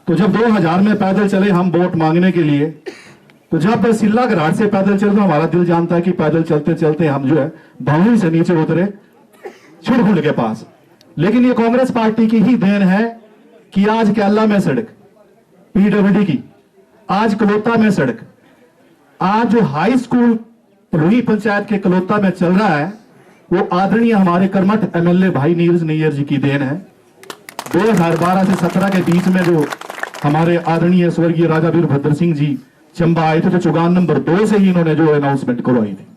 तो जब 2000 में पैदल चले हम वोट मांगने के लिए, तो जब सिल्ला घाट से पैदल चले तो हमारा दिल जानता है कि पैदल चलते चलते हम जो है भावनी से नीचे उतरे छिड़खुंड के पास। लेकिन ये कांग्रेस पार्टी की ही देन है कि आज कैला में सड़क पीडब्ल्यूडी की, आज कलोता में सड़क, आज जो हाई स्कूल पलोही पंचायत के कलोता में चल रहा है वो आदरणीय हमारे कर्मठ एमएलए भाई नीरज नैयर जी की देन है। 2012 से 17 के बीच में जो हमारे आदरणीय स्वर्गीय राजा वीरभद्र सिंह जी चंबा आए थे, तो चुगान नंबर 2 से ही इन्होंने जो अनाउंसमेंट करवाई थी।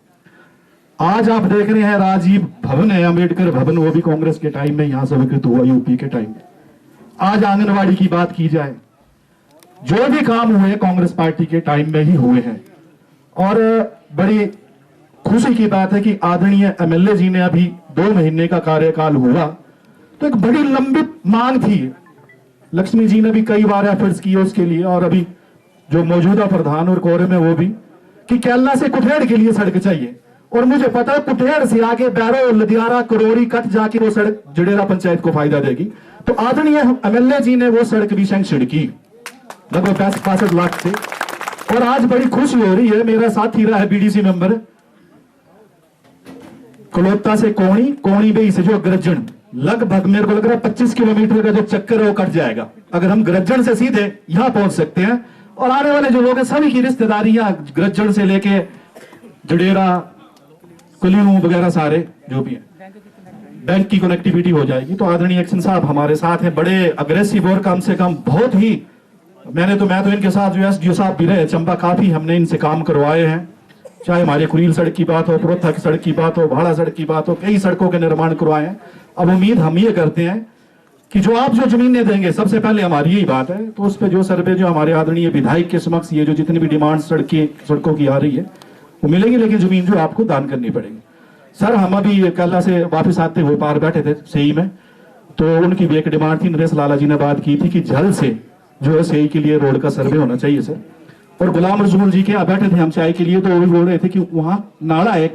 आज आप देख रहे हैं राजीव भवन है, अम्बेडकर भवन, वो भी कांग्रेस के टाइम में यहां स्वीकृत हुआ, यूपी के टाइम में। आज आंगनवाड़ी की बात की जाए, जो भी काम हुए कांग्रेस पार्टी के टाइम में ही हुए हैं। और बड़ी खुशी की बात है कि आदरणीय एमएलए जी ने अभी 2 महीने का कार्यकाल हुआ तो एक बड़ी लंबित मांग थी, लक्ष्मी जी ने भी कई बार एफर्ट्स किए उसके लिए, और अभी जो मौजूदा प्रधान और कोरे में वो भी, कि केला से कुठेड़ के लिए सड़क चाहिए। और मुझे पता है कुठेड़ से आगे बैरो, लदियारा, करोरी कट जाके वो सड़क जडेरा पंचायत को फायदा देगी। तो आदरणीय एमएलए जी ने वो सड़क भी सैंक्शन की लगभग 65 लाख से। और आज बड़ी खुशी हो रही है, मेरा साथी रहा है बीडीसी मेंबर, कलोता से कोणी, कोणी बेई से जो ग्रजन, लगभग मेरे को लग रहा है 25 किलोमीटर का जो चक्कर है वो कट जाएगा अगर हम ग्रजन से सीधे यहां पहुंच सकते हैं। और आने वाले जो लोग हैं सभी की रिश्तेदारियां ग्रजन से लेके जडेरा, कुलियों वगैरह सारे जो भी है, बैंक की कनेक्टिविटी हो जाएगी। तो आदरणीय एक्शन साहब हमारे साथ हैं, बड़े अग्रेसिव और कम से कम बहुत ही, मैं तो इनके साथ जो एसडीओ साहब भी रहे चंबा, काफी हमने इनसे काम करवाए हैं, चाहे हमारे कुरील सड़क की बात हो, पुरोथा की सड़क की बात हो, भाड़ा सड़क की बात हो, कई सड़कों के निर्माण करवाए हैं। अब उम्मीद हम ये करते हैं कि जो आप जो जमीनें देंगे, सबसे पहले हमारी यही बात है, तो उस पर जो सर्वे जो हमारे आदरणीय विधायक के समक्ष ये जो जितनी भी डिमांड सड़कों की आ रही है वो मिलेंगी, लेकिन जमीन जो आपको दान करनी पड़ेगी। सर हम अभी कैला से वापस आते हुए पार बैठे थे सही में, तो उनकी भी एक डिमांड थी, नरेश लाला जी ने बात की थी कि जल्द से जो है सही के लिए रोड का सर्वे होना चाहिए सर। और गुलाम रसूल जी के यहाँ बैठे थे हम चाय के लिए, तो वो भी बोल रहे थे कि वहां नाला है,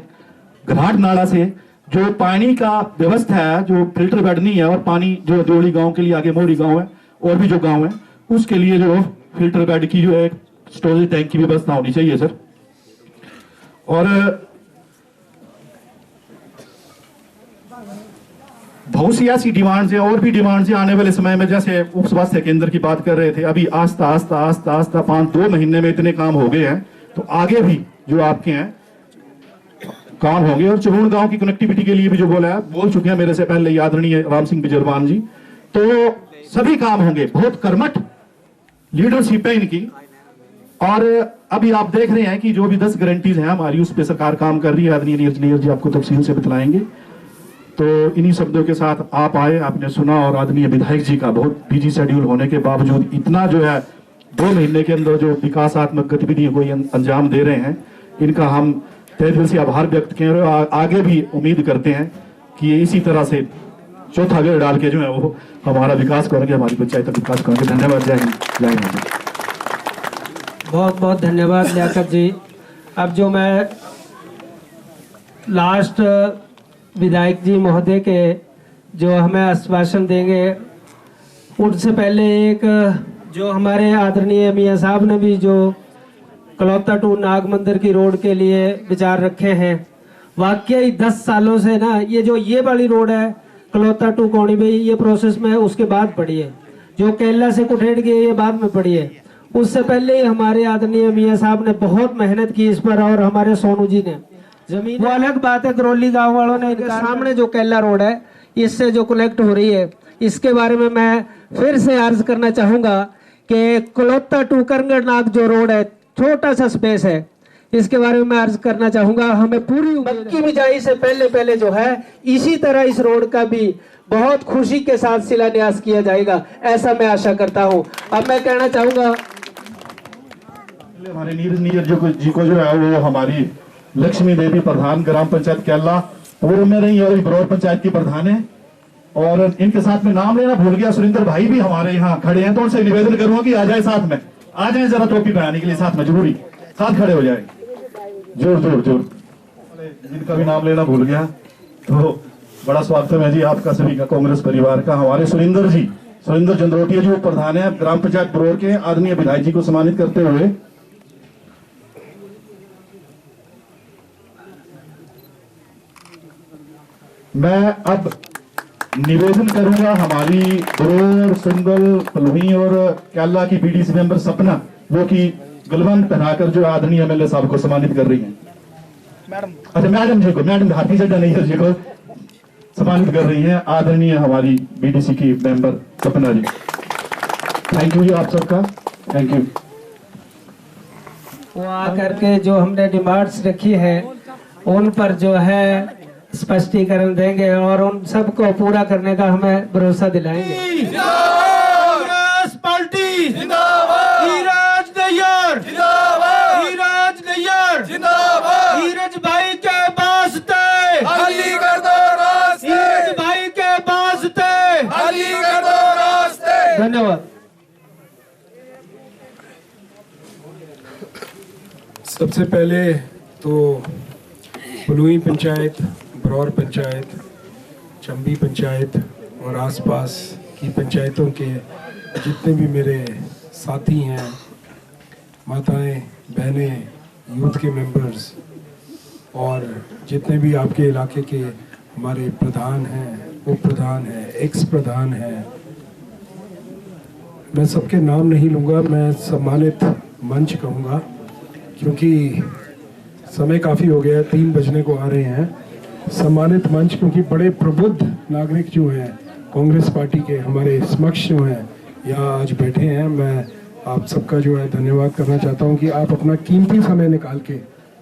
घाट नाला से जो पानी का व्यवस्था है, जो फिल्टर बेड नहीं है, और पानी जो दोड़ी गांव के लिए आगे मोरी गांव है और भी जो गांव है उसके लिए जो फिल्टर बेड की जो है स्टोरेज टैंक की व्यवस्था होनी चाहिए सर। और बहुत सी ऐसी डिमांड्स हैं और भी डिमांड्स हैं आने वाले समय में, जैसे उप स्वास्थ्य केंद्र की बात कर रहे थे, अभी आस्ता आस्ता 5-2 महीने में इतने काम हो गए हैं, तो आगे भी जो आपके हैं काम होंगे। और चबून गांव की कनेक्टिविटी के लिए भी जो बोला है, बोल चुके हैं मेरे से पहले आदरणीय राम सिंह बिजरवान जी, तो सभी काम होंगे। बहुत कर्मठ लीडरशिप है इनकी। और अभी आप देख रहे हैं कि जो भी 10 गारंटीज हैं हमारी, उस पर सरकार काम कर रही है। आदरणीय नीरज जी आपको तफसील से बतलाएंगे। तो इन्हीं शब्दों के साथ आप आए, आपने सुना, और आदरणीय विधायक जी का बहुत बिजी शेड्यूल होने के बावजूद इतना जो है 2 महीने के अंदर जो विकासात्मक गतिविधियों को अंजाम दे रहे हैं, इनका हम तहे दिल से आभार व्यक्त कर रहे हैं। आगे भी उम्मीद करते हैं कि इसी तरह से चौथा गेड़ डाल के जो है वो हमारा विकास करेंगे, हमारी पंचायत का विकास करेंगे। धन्यवाद। जय हिंद, जय हिंद। बहुत बहुत धन्यवाद लियाकत जी। अब जो मैं लास्ट विधायक जी महोदय के जो हमें आश्वासन देंगे, उनसे पहले एक जो हमारे आदरणीय मियाँ साहब ने भी जो कलौता टू नाग मंदिर की रोड के लिए विचार रखे हैं, वाकई 10 सालों से ना ये वाली रोड है कलौता टू कौड़ी भाई, ये प्रोसेस में उसके बाद पड़ी है। जो केला से कुठेड़ गई ये बाद में पड़ी है। उससे पहले ही हमारे आदरणीय मियाँ साहब ने बहुत मेहनत की इस पर, और हमारे सोनू जी ने जमीन, वो अलग बात है, दरौली गांव वालों ने इनके सामने जो केला रोड है इससे जो कनेक्ट हो रही है, इसके बारे में मैं फिर से अर्ज करना चाहूंगा कि कलौता टू करंगड़ नाग जो रोड है, छोटा सा स्पेस है, इसके बारे में मैं अर्ज करना चाहूंगा। हमें पूरी उम्मीद की बिजाई से पहले जो है इसी तरह इस रोड का भी बहुत खुशी के साथ शिलान्यास किया जाएगा, ऐसा मैं आशा करता हूं। अब मैं कहना चाहूंगा हमारे नीरज जी को जो है वो हमारी लक्ष्मी देवी प्रधान ग्राम पंचायत केला पूर्व में रही और ब्रॉड पंचायत की प्रधान है। और इनके साथ में नाम लेना भूल गया, सुरेंद्र भाई भी हमारे यहाँ खड़े हैं, तो उनसे निवेदन करूंगा कि आ जाए साथ में, आ जाए जरा टोपी पहनाने के लिए साथ में, जरूरी साथ खड़े हो जाए। जोर जिनका भी नाम लेना भूल गया, तो बड़ा स्वागत है जी आपका सभी का, कांग्रेस परिवार का। हमारे सुरेंद्र चंद्रोटिया जी प्रधान है ग्राम पंचायत ब्रोर के, आदरणीय विधायक जी को सम्मानित करते हुए मैं अब निवेदन करूंगा हमारी ब्रोर, संगल, पलोही और केला की बीडीसी मेंबर सपना, वो की गलबंद पहनाकर जो आदरणीय एमएलए साहब को सम्मानित कर रही हैं। मैडम जी को, मैडम हाथी चड्डा नहीं जी को सम्मानित कर रही हैं, आदरणीय हमारी बीडीसी की मेंबर सपना जी। थैंक यू जी आप सबका, थैंक यू। वो आकर के जो हमने डिमांड्स रखी है उन पर जो है स्पष्टीकरण देंगे और उन सबको पूरा करने का हमें भरोसा दिलाएंगे। कांग्रेस पार्टी जिंदाबाद, नीरज नैयर जिंदाबाद, नीरज नैयर जिंदाबाद, नीरज भाई के वास्ते खाली कर दो रास्ते, नीरज भाई के वास्ते खाली कर दो रास्ते। धन्यवाद। सबसे पहले तो पलोही पंचायत, ब्रौर पंचायत, चंबी पंचायत और आसपास की पंचायतों के जितने भी मेरे साथी हैं, माताएं, बहनें, यूथ के मेंबर्स और जितने भी आपके इलाके के हमारे प्रधान हैं, उप प्रधान हैं, एक्स प्रधान हैं, मैं सबके नाम नहीं लूँगा, मैं सम्मानित मंच कहूँगा क्योंकि समय काफ़ी हो गया है, 3 बजने को आ रहे हैं। सम्मानित मंच क्योंकि बड़े प्रबुद्ध नागरिक जो हैं कांग्रेस पार्टी के हमारे समक्ष जो हैं यहाँ आज बैठे हैं, मैं आप सबका जो है धन्यवाद करना चाहता हूँ कि आप अपना कीमती समय निकाल के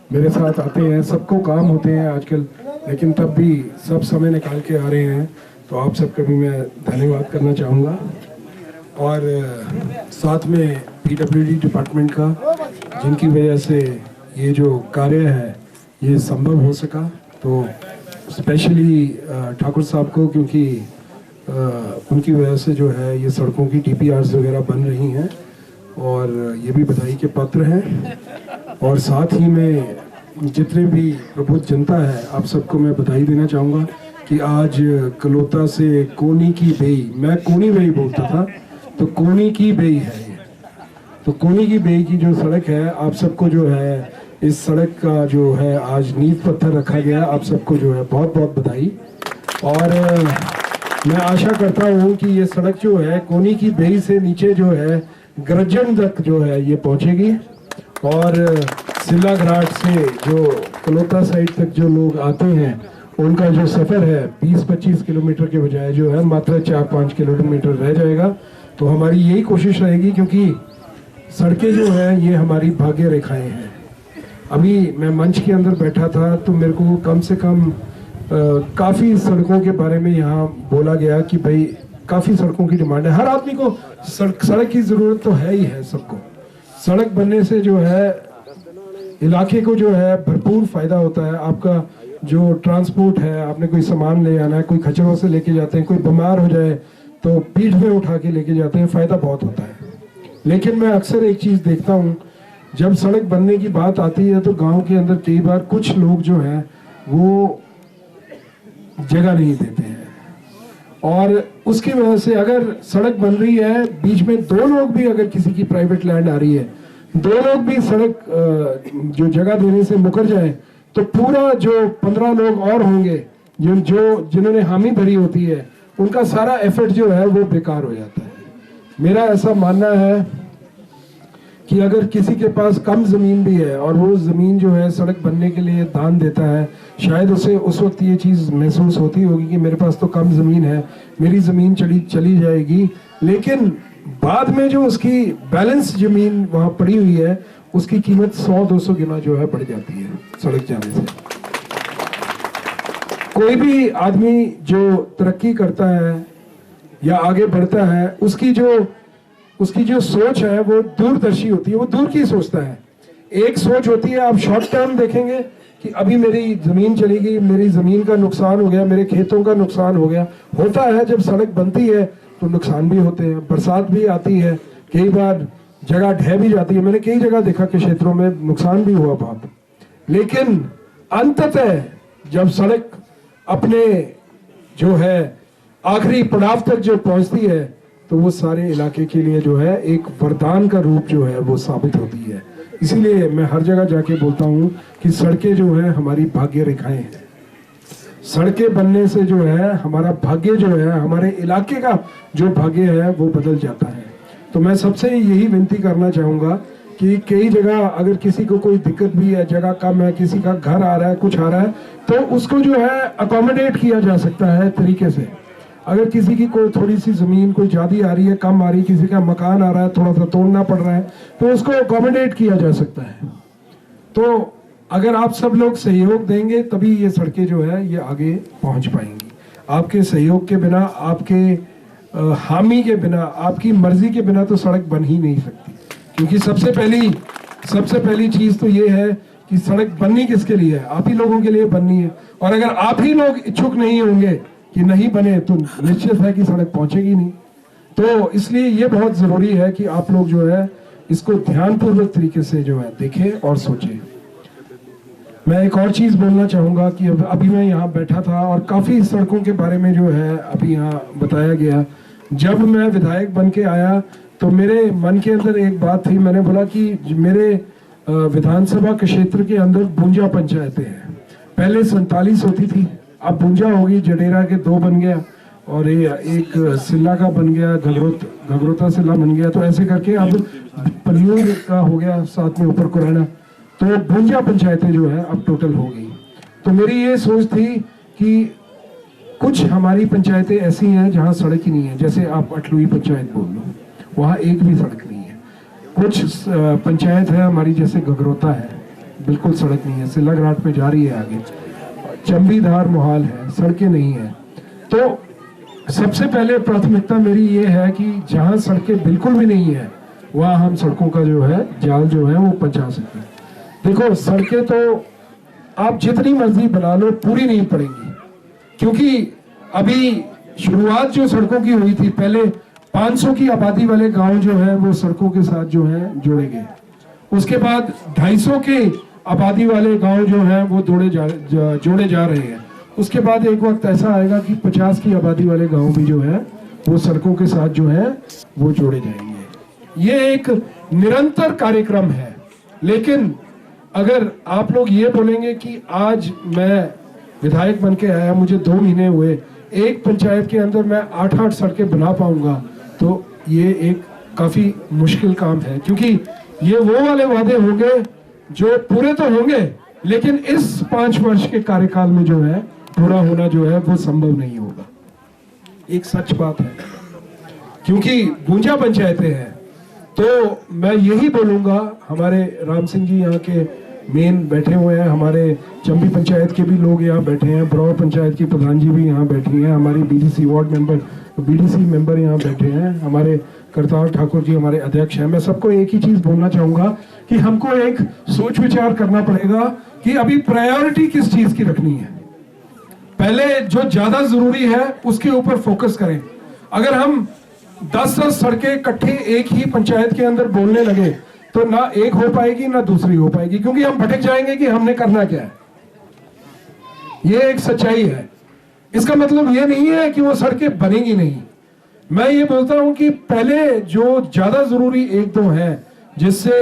मेरे साथ आते हैं। सबको काम होते हैं आजकल, लेकिन तब भी सब समय निकाल के आ रहे हैं, तो आप सबका भी मैं धन्यवाद करना चाहूँगा। और साथ में PWD डिपार्टमेंट का, जिनकी वजह से ये जो कार्य है ये संभव हो सका, तो स्पेशली ठाकुर साहब को, क्योंकि उनकी वजह से जो है ये सड़कों की DPRs वगैरह बन रही हैं और ये भी बधाई के पात्र हैं। और साथ ही में जितने भी प्रबुद्ध जनता है, आप सबको मैं बधाई देना चाहूँगा कि आज कलौता से कोनी की बेई, मैं कोनी बेई बोलता था तो कोनी की बेई है ये, तो कोनी की बेई की जो सड़क है, आप सबको जो है इस सड़क का जो है आज नींव पत्थर रखा गया, आप सबको जो है बहुत बहुत बधाई। और मैं आशा करता हूँ कि ये सड़क जो है कोनी की बेई से नीचे जो है गरजन तक जो है ये पहुँचेगी और सिल्ला घाट से जो कलोता साइड तक जो लोग आते हैं उनका जो सफ़र है 20-25 किलोमीटर के बजाय जो है मात्र 4-5 किलोमीटर रह जाएगा। तो हमारी यही कोशिश रहेगी, क्योंकि सड़कें जो हैं ये हमारी भाग्य रेखाएं हैं। अभी मैं मंच के अंदर बैठा था तो मेरे को कम से कम काफ़ी सड़कों के बारे में यहाँ बोला गया कि भाई काफ़ी सड़कों की डिमांड है। हर आदमी को सड़क की ज़रूरत तो है ही है। सबको सड़क बनने से जो है इलाके को जो है भरपूर फ़ायदा होता है। आपका जो ट्रांसपोर्ट है, आपने कोई सामान ले आना है, कोई खचरों से लेके जाते हैं, कोई बीमार हो जाए तो पीठ में उठा के लेके जाते हैं, फ़ायदा बहुत होता है। लेकिन मैं अक्सर एक चीज़ देखता हूँ, जब सड़क बनने की बात आती है तो गांव के अंदर कई बार कुछ लोग जो हैं वो जगह नहीं देते हैं, और उसकी वजह से अगर सड़क बन रही है, बीच में दो लोग भी, अगर किसी की प्राइवेट लैंड आ रही है, दो लोग भी सड़क जो जगह देने से मुकर जाए तो पूरा जो 15 लोग और होंगे जिन्होंने हामी भरी होती है, उनका सारा एफर्ट जो है वो बेकार हो जाता है। मेरा ऐसा मानना है कि अगर किसी के पास कम ज़मीन भी है और वो ज़मीन जो है सड़क बनने के लिए दान देता है, शायद उसे उस वक्त ये चीज़ महसूस होती होगी कि मेरे पास तो कम ज़मीन है, मेरी ज़मीन चली जाएगी, लेकिन बाद में जो उसकी बैलेंस ज़मीन वहाँ पड़ी हुई है उसकी कीमत 100-200 गुना जो है बढ़ जाती है सड़क जाने से। कोई भी आदमी जो तरक्की करता है या आगे बढ़ता है, उसकी जो सोच है वो दूरदर्शी होती है, वो दूर की सोचता है। एक सोच होती है, आप शॉर्ट टर्म देखेंगे कि अभी मेरी ज़मीन चली गई, मेरी ज़मीन का नुकसान हो गया, मेरे खेतों का नुकसान हो गया। होता है, जब सड़क बनती है तो नुकसान भी होते हैं, बरसात भी आती है, कई बार जगह ढह भी जाती है। मैंने कई जगह देखा कि क्षेत्रों में नुकसान भी हुआ बहुत। लेकिन अंततः जब सड़क अपने जो है आखिरी पड़ाव तक जो पहुंचती है तो वो सारे इलाके के लिए जो है एक वरदान का रूप जो है वो साबित होती है। इसीलिए मैं हर जगह जाके बोलता हूँ कि सड़कें जो है हमारी भाग्य रेखाएं हैं। सड़कें बनने से जो है हमारा भाग्य जो है, हमारे इलाके का जो भाग्य है वो बदल जाता है। तो मैं सबसे यही विनती करना चाहूँगा कि कई जगह अगर किसी को कोई दिक्कत भी है, जगह कम है, किसी का घर आ रहा है, कुछ आ रहा है, तो उसको जो है अकोमोडेट किया जा सकता है तरीके से। अगर किसी की कोई थोड़ी सी ज़मीन कोई ज़्यादा आ रही है, कम आ रही है, किसी का मकान आ रहा है, थोड़ा सा तोड़ना पड़ रहा है, तो उसको अकोमोडेट किया जा सकता है। तो अगर आप सब लोग सहयोग देंगे तभी ये सड़कें जो है ये आगे पहुंच पाएंगी। आपके सहयोग के बिना, आपके हामी के बिना, आपकी मर्जी के बिना तो सड़क बन ही नहीं सकती। क्योंकि सबसे पहली चीज़ तो ये है कि सड़क बननी किसके लिए है? आप ही लोगों के लिए बननी है। और अगर आप ही लोग इच्छुक नहीं होंगे कि नहीं बने तो निश्चित है कि सड़क पहुंचेगी नहीं। तो इसलिए ये बहुत ज़रूरी है कि आप लोग जो है इसको ध्यानपूर्वक तरीके से जो है देखें और सोचें। मैं एक और चीज़ बोलना चाहूँगा कि अभी मैं यहाँ बैठा था और काफ़ी सड़कों के बारे में जो है अभी यहाँ बताया गया। जब मैं विधायक बन के आया तो मेरे मन के अंदर एक बात थी, मैंने बोला कि मेरे विधानसभा के क्षेत्र के अंदर 52 पंचायतें हैं। पहले 47 होती थी, अब 52 होगी। जडेरा के 2 बन गया और एक सिल्ला का बन गया, घगरोता सिल्ला बन गया। तो ऐसे करके अब पलियूर का हो गया, साथ में ऊपर कुरैना, तो 52 पंचायतें जो है अब टोटल हो गई। तो मेरी ये सोच थी कि कुछ हमारी पंचायतें ऐसी हैं जहाँ सड़क ही नहीं है। जैसे आप अटलुई पंचायत बोल लो, वहाँ एक भी सड़क नहीं है। कुछ पंचायत है हमारी जैसे घगरोता है, बिल्कुल सड़क नहीं है, सिल्ला घाट में जा रही है आगे। चंबी धार मोहाल है, सड़कें नहीं है। तो सबसे पहले प्राथमिकता मेरी ये है कि जहाँ सड़कें बिल्कुल भी नहीं है वहाँ हम सड़कों का जो है जाल जो है वो पहुँचा सकते हैं। देखो, सड़कें तो आप जितनी मर्जी बना लो पूरी नहीं पड़ेंगी, क्योंकि अभी शुरुआत जो सड़कों की हुई थी, पहले 500 की आबादी वाले गांव जो है वो सड़कों के साथ जो है जोड़े गए। उसके बाद 250 के आबादी वाले गांव जो है वो जोड़े जा रहे हैं। उसके बाद एक वक्त ऐसा आएगा कि 50 की आबादी वाले गांव भी जो है वो सड़कों के साथ जो है वो जोड़े जाएंगे। ये एक निरंतर कार्यक्रम है। लेकिन अगर आप लोग ये बोलेंगे कि आज मैं विधायक बन के आया, मुझे 2 महीने हुए, एक पंचायत के अंदर मैं 8-8 सड़कें बना पाऊंगा तो ये एक काफ़ी मुश्किल काम है, क्योंकि ये वो वाले वादे होंगे जो पूरे तो होंगे लेकिन इस 5 वर्ष के कार्यकाल में जो है पूरा होना जो है वो संभव नहीं होगा। एक सच बात है, क्योंकि गूंजा पंचायतें हैं। तो मैं यही बोलूंगा, हमारे राम सिंह जी यहाँ के मेन बैठे हुए हैं, हमारे चंबी पंचायत के भी लोग यहाँ बैठे हैं, बरौर पंचायत की प्रधान जी भी यहाँ बैठी हैं, हमारी बीडीसी वार्ड बीडीसी मेंबर यहाँ बैठे हैं, हमारे करतार ठाकुर जी हमारे अध्यक्ष हैं। मैं सबको एक ही चीज बोलना चाहूंगा कि हमको एक सोच विचार करना पड़ेगा कि अभी प्रायोरिटी किस चीज की रखनी है। पहले जो ज्यादा जरूरी है उसके ऊपर फोकस करें। अगर हम 10-10 सड़कें इकट्ठे एक ही पंचायत के अंदर बोलने लगे तो ना एक हो पाएगी ना दूसरी हो पाएगी, क्योंकि हम भटक जाएंगे कि हमने करना क्या है। ये एक सच्चाई है। इसका मतलब ये नहीं है कि वो सड़कें बनेंगी नहीं। मैं ये बोलता हूं कि पहले जो ज्यादा जरूरी 1-2 हैं जिससे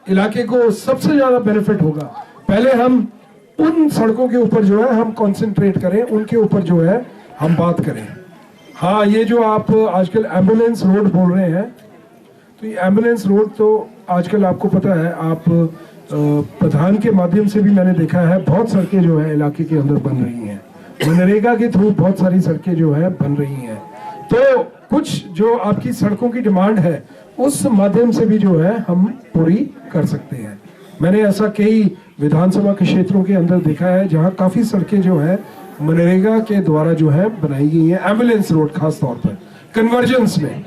इलाके को सबसे ज्यादा बेनिफिट होगा, पहले हम उन सड़कों के ऊपर जो है हम कंसंट्रेट करें, उनके ऊपर जो है हम बात करें। हाँ, ये जो आप आजकल एम्बुलेंस रोड बोल रहे हैं, तो ये एम्बुलेंस रोड तो आजकल आपको पता है, आप प्रधान के माध्यम से भी मैंने देखा है बहुत सड़कें जो है इलाके के अंदर बन रही हैं। मनरेगा के थ्रू बहुत सारी सड़कें जो है बन रही हैं। तो कुछ जो आपकी सड़कों की डिमांड है उस माध्यम से भी जो है हम पूरी कर सकते हैं। मैंने ऐसा कई विधानसभा के क्षेत्रों के अंदर देखा है जहां काफी सड़कें जो है मनरेगा के द्वारा जो है बनाई गई हैं। एम्बुलेंस रोड खास तौर पर कन्वर्जेंस में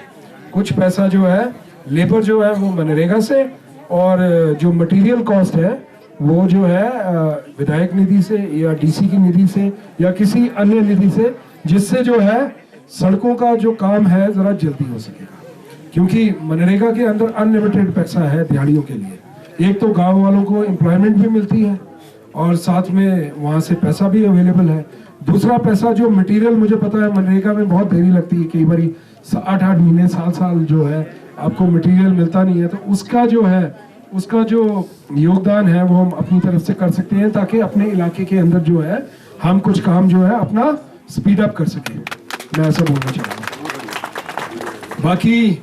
कुछ पैसा जो है लेबर जो है वो मनरेगा से, और जो मटेरियल कॉस्ट है वो जो है विधायक निधि से या डीसी की निधि से या किसी अन्य निधि से, जिससे जो है सड़कों का जो काम है जरा जल्दी हो सकेगा। क्योंकि मनरेगा के अंदर अनलिमिटेड पैसा है दिहाड़ियों के लिए। एक तो गांव वालों को एम्प्लॉयमेंट भी मिलती है और साथ में वहां से पैसा भी अवेलेबल है। दूसरा पैसा जो मटेरियल, मुझे पता है मनरेगा में बहुत देरी लगती है, कई बार 8-8 महीने साल जो है आपको मटेरियल मिलता नहीं है। तो उसका जो है उसका जो योगदान है वो हम अपनी तरफ से कर सकते हैं ताकि अपने इलाके के अंदर जो है हम कुछ काम जो है अपना स्पीड अप कर सकें। मैं ऐसा बोलना चाहूँगा। बाकी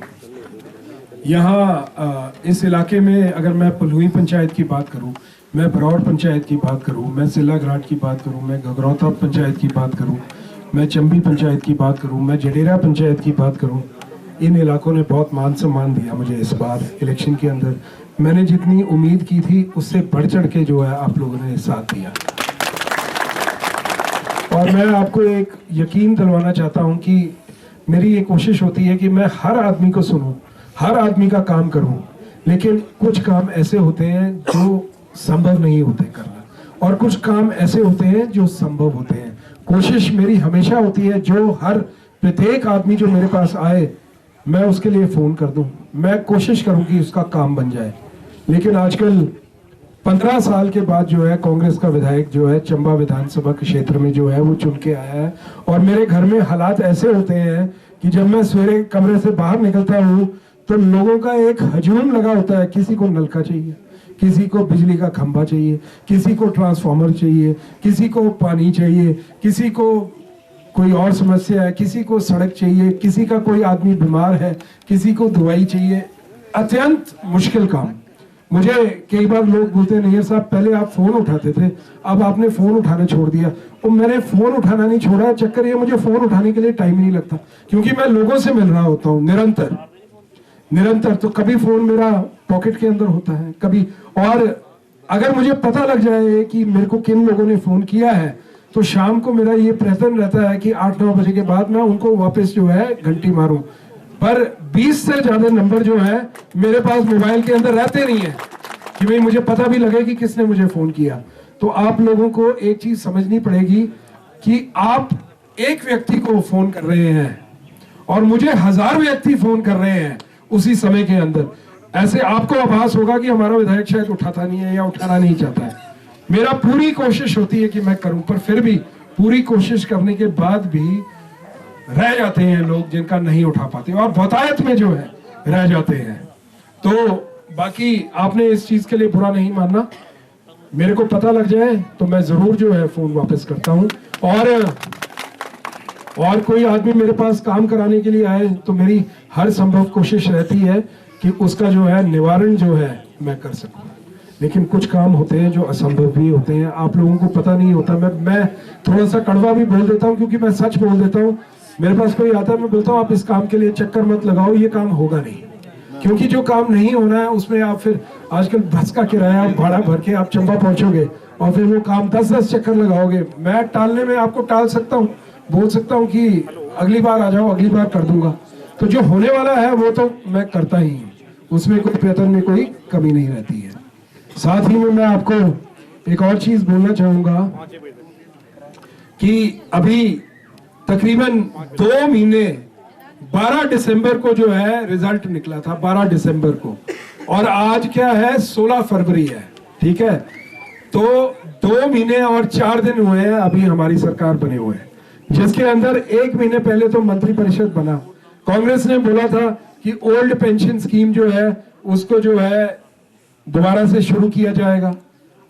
यहाँ इस इलाके में अगर मैं पलहुई पंचायत की बात करूँ, मैं बरौर पंचायत की बात करूँ, मैं सिल्ला घराट की बात करूँ, मैं घगरौता पंचायत की बात करूँ, मैं चंबी पंचायत की बात करूँ, मैं जडेरा पंचायत की बात करूँ, इन इलाकों ने बहुत मान सम्मान दिया मुझे इस बार इलेक्शन के अंदर। मैंने जितनी उम्मीद की थी उससे बढ़ चढ़ के जो है आप लोगों ने साथ दिया। और मैं आपको एक यकीन दिलवाना चाहता हूं कि मेरी ये कोशिश होती है कि मैं हर आदमी को सुनूं, हर आदमी का काम करूं, लेकिन कुछ काम ऐसे होते हैं जो संभव नहीं होते करना, और कुछ काम ऐसे होते हैं जो संभव होते हैं। कोशिश मेरी हमेशा होती है जो हर प्रत्येक आदमी जो मेरे पास आए मैं उसके लिए फोन कर दूं, मैं कोशिश करूं कि उसका काम बन जाए। लेकिन आजकल 15 साल के बाद जो है कांग्रेस का विधायक जो है चंबा विधानसभा के क्षेत्र में जो है वो चुन के आया है, और मेरे घर में हालात ऐसे होते हैं कि जब मैं सवेरे कमरे से बाहर निकलता हूँ तो लोगों का एक हजूम लगा होता है। किसी को नलका चाहिए, किसी को बिजली का खंभा चाहिए, किसी को ट्रांसफार्मर चाहिए, किसी को पानी चाहिए, किसी को कोई और समस्या है, किसी को सड़क चाहिए, किसी का कोई आदमी बीमार है, किसी को दवाई चाहिए। अत्यंत मुश्किल काम। मुझे कई बार लोग बोलते हैं नहीं साहब पहले आप फोन उठाते थे, अब आपने फोन उठाना छोड़ दिया। और मैंने फोन उठाना नहीं छोड़ा, चक्कर ये मुझे फोन उठाने के लिए टाइम ही नहीं लगता, क्योंकि मैं लोगों से मिल रहा होता हूँ निरंतर। तो कभी फोन मेरा पॉकेट के अंदर होता है, कभी, और अगर मुझे पता लग जाए कि मेरे को किन लोगों ने फोन किया है तो शाम को मेरा ये प्रयत्न रहता है कि 8-9 बजे के बाद मैं उनको वापस जो है घंटी मारूं। पर 20 से ज्यादा नंबर जो है मेरे पास मोबाइल के अंदर रहते नहीं है कि भाई मुझे पता भी लगे कि किसने मुझे फोन किया। तो आप लोगों को एक चीज समझनी पड़ेगी कि आप एक व्यक्ति को फोन कर रहे हैं और मुझे 1000 व्यक्ति फोन कर रहे हैं उसी समय के अंदर। ऐसे आपको आभास होगा कि हमारा विधायक शायद उठाता नहीं है या उठाना नहीं चाहता है। मेरा पूरी कोशिश होती है कि मैं करूं, पर फिर भी पूरी कोशिश करने के बाद भी रह जाते हैं लोग जिनका नहीं उठा पाते, और बहुतायत में जो है रह जाते हैं। तो बाकी आपने इस चीज के लिए बुरा नहीं मानना, मेरे को पता लग जाए तो मैं जरूर जो है फोन वापस करता हूं। और कोई आदमी मेरे पास काम कराने के लिए आए तो मेरी हर संभव कोशिश रहती है कि उसका जो है निवारण जो है मैं कर सकूं। लेकिन कुछ काम होते हैं जो असंभव भी होते हैं, आप लोगों को पता नहीं होता। मैं थोड़ा सा कड़वा भी बोल देता हूं क्योंकि मैं सच बोल देता हूं। मेरे पास कोई आता है, मैं बोलता हूं आप इस काम के लिए चक्कर मत लगाओ, ये काम होगा नहीं। क्योंकि जो काम नहीं होना है उसमें आप फिर आजकल बस का किराया भाड़ा भर के आप चंबा पहुंचोगे और फिर वो काम 10-10 चक्कर लगाओगे। मैं टालने में आपको टाल सकता हूँ, बोल सकता हूँ कि अगली बार आ जाओ, अगली बार कर दूंगा। तो जो होने वाला है वो तो मैं करता ही हूँ, उसमें कोई प्रयत्न में कोई कमी नहीं रहती है। साथ ही में मैं आपको एक और चीज बोलना चाहूंगा कि अभी तकरीबन 2 महीने 12 दिसंबर को जो है रिजल्ट निकला था, 12 दिसंबर को, और आज क्या है 16 फरवरी है, ठीक है। तो 2 महीने और 4 दिन हुए हैं अभी हमारी सरकार बने हुए हैं, जिसके अंदर 1 महीने पहले तो मंत्रिपरिषद बना। कांग्रेस ने बोला था कि ओल्ड पेंशन स्कीम जो है उसको जो है दोबारा से शुरू किया जाएगा,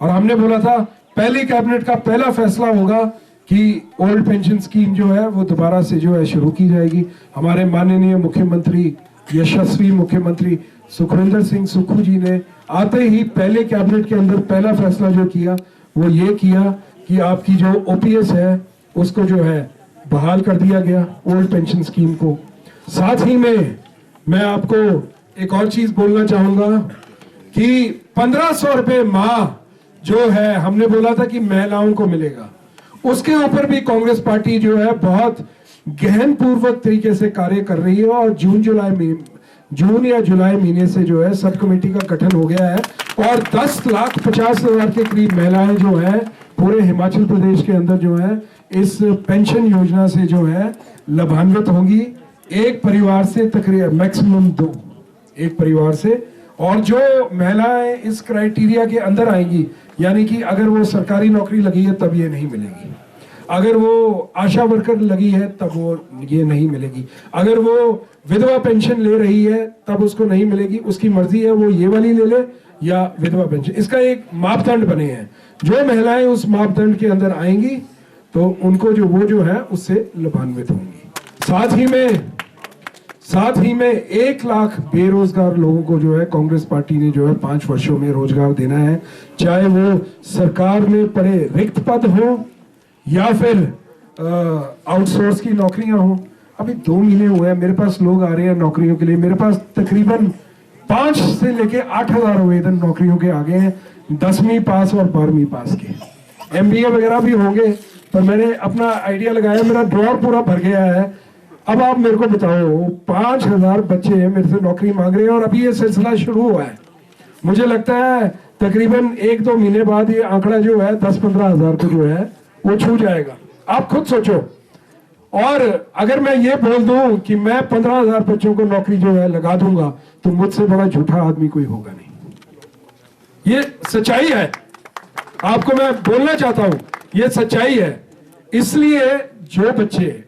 और हमने बोला था पहली कैबिनेट का पहला फैसला होगा कि ओल्ड पेंशन स्कीम जो है वो दोबारा से जो है शुरू की जाएगी। हमारे माननीय मुख्यमंत्री, यशस्वी मुख्यमंत्री सुखविंदर सिंह सुक्खू जी ने आते ही पहले कैबिनेट के अंदर पहला फैसला जो किया वो ये किया कि आपकी जो ओपीएस है उसको जो है बहाल कर दिया गया, ओल्ड पेंशन स्कीम को। साथ ही में मैं आपको एक और चीज बोलना चाहूंगा कि 1500 रुपए माह जो है हमने बोला था कि महिलाओं को मिलेगा, उसके ऊपर भी कांग्रेस पार्टी जो है बहुत गहन पूर्वक तरीके से कार्य कर रही है, और जून या जुलाई महीने से जो है सब कमेटी का गठन हो गया है, और 10,50,000 के करीब महिलाएं जो है पूरे हिमाचल प्रदेश के अंदर जो है इस पेंशन योजना से जो है लाभान्वित होंगी। एक परिवार से तकरीबन मैक्सिमम 2 एक परिवार से, और जो महिलाएं इस क्राइटेरिया के अंदर आएंगी, यानी कि अगर वो सरकारी नौकरी लगी है तब ये नहीं मिलेगी, अगर वो आशा वर्कर लगी है तब वो ये नहीं मिलेगी, अगर वो विधवा पेंशन ले रही है तब उसको नहीं मिलेगी, उसकी मर्जी है वो ये वाली ले ले या विधवा पेंशन। इसका एक मापदंड बने हैं, जो महिलाएं उस मापदंड के अंदर आएंगी तो उनको जो है उससे लाभान्वित होंगी। साथ ही में 1 लाख बेरोजगार लोगों को जो है कांग्रेस पार्टी ने जो है 5 वर्षों में रोजगार देना है, चाहे वो सरकार में पड़े रिक्त पद हो या फिर आउटसोर्स की नौकरियां हो। अभी 2 महीने हुए हैं, मेरे पास लोग आ रहे हैं नौकरियों के लिए, मेरे पास तकरीबन 5 से लेके 8,000 आवेदन नौकरियों के आ गए हैं, 10वीं पास और 12वीं पास के। MBA वगैरह भी होंगे, पर मैंने अपना आइडिया लगाया, मेरा ड्रॉर पूरा भर गया है। अब आप मेरे को बताओ, 5,000 बच्चे मेरे से नौकरी मांग रहे हैं और अभी ये सिलसिला शुरू हुआ है। मुझे लगता है तकरीबन 1-2 महीने बाद ये आंकड़ा जो है 10-15 हजार को जो है वो छू जाएगा। आप खुद सोचो, और अगर मैं ये बोल दूं कि मैं 15,000 बच्चों को नौकरी जो है लगा दूंगा तो मुझसे बड़ा झूठा आदमी कोई होगा नहीं। ये सच्चाई है, आपको मैं बोलना चाहता हूं, ये सच्चाई है। इसलिए जो बच्चे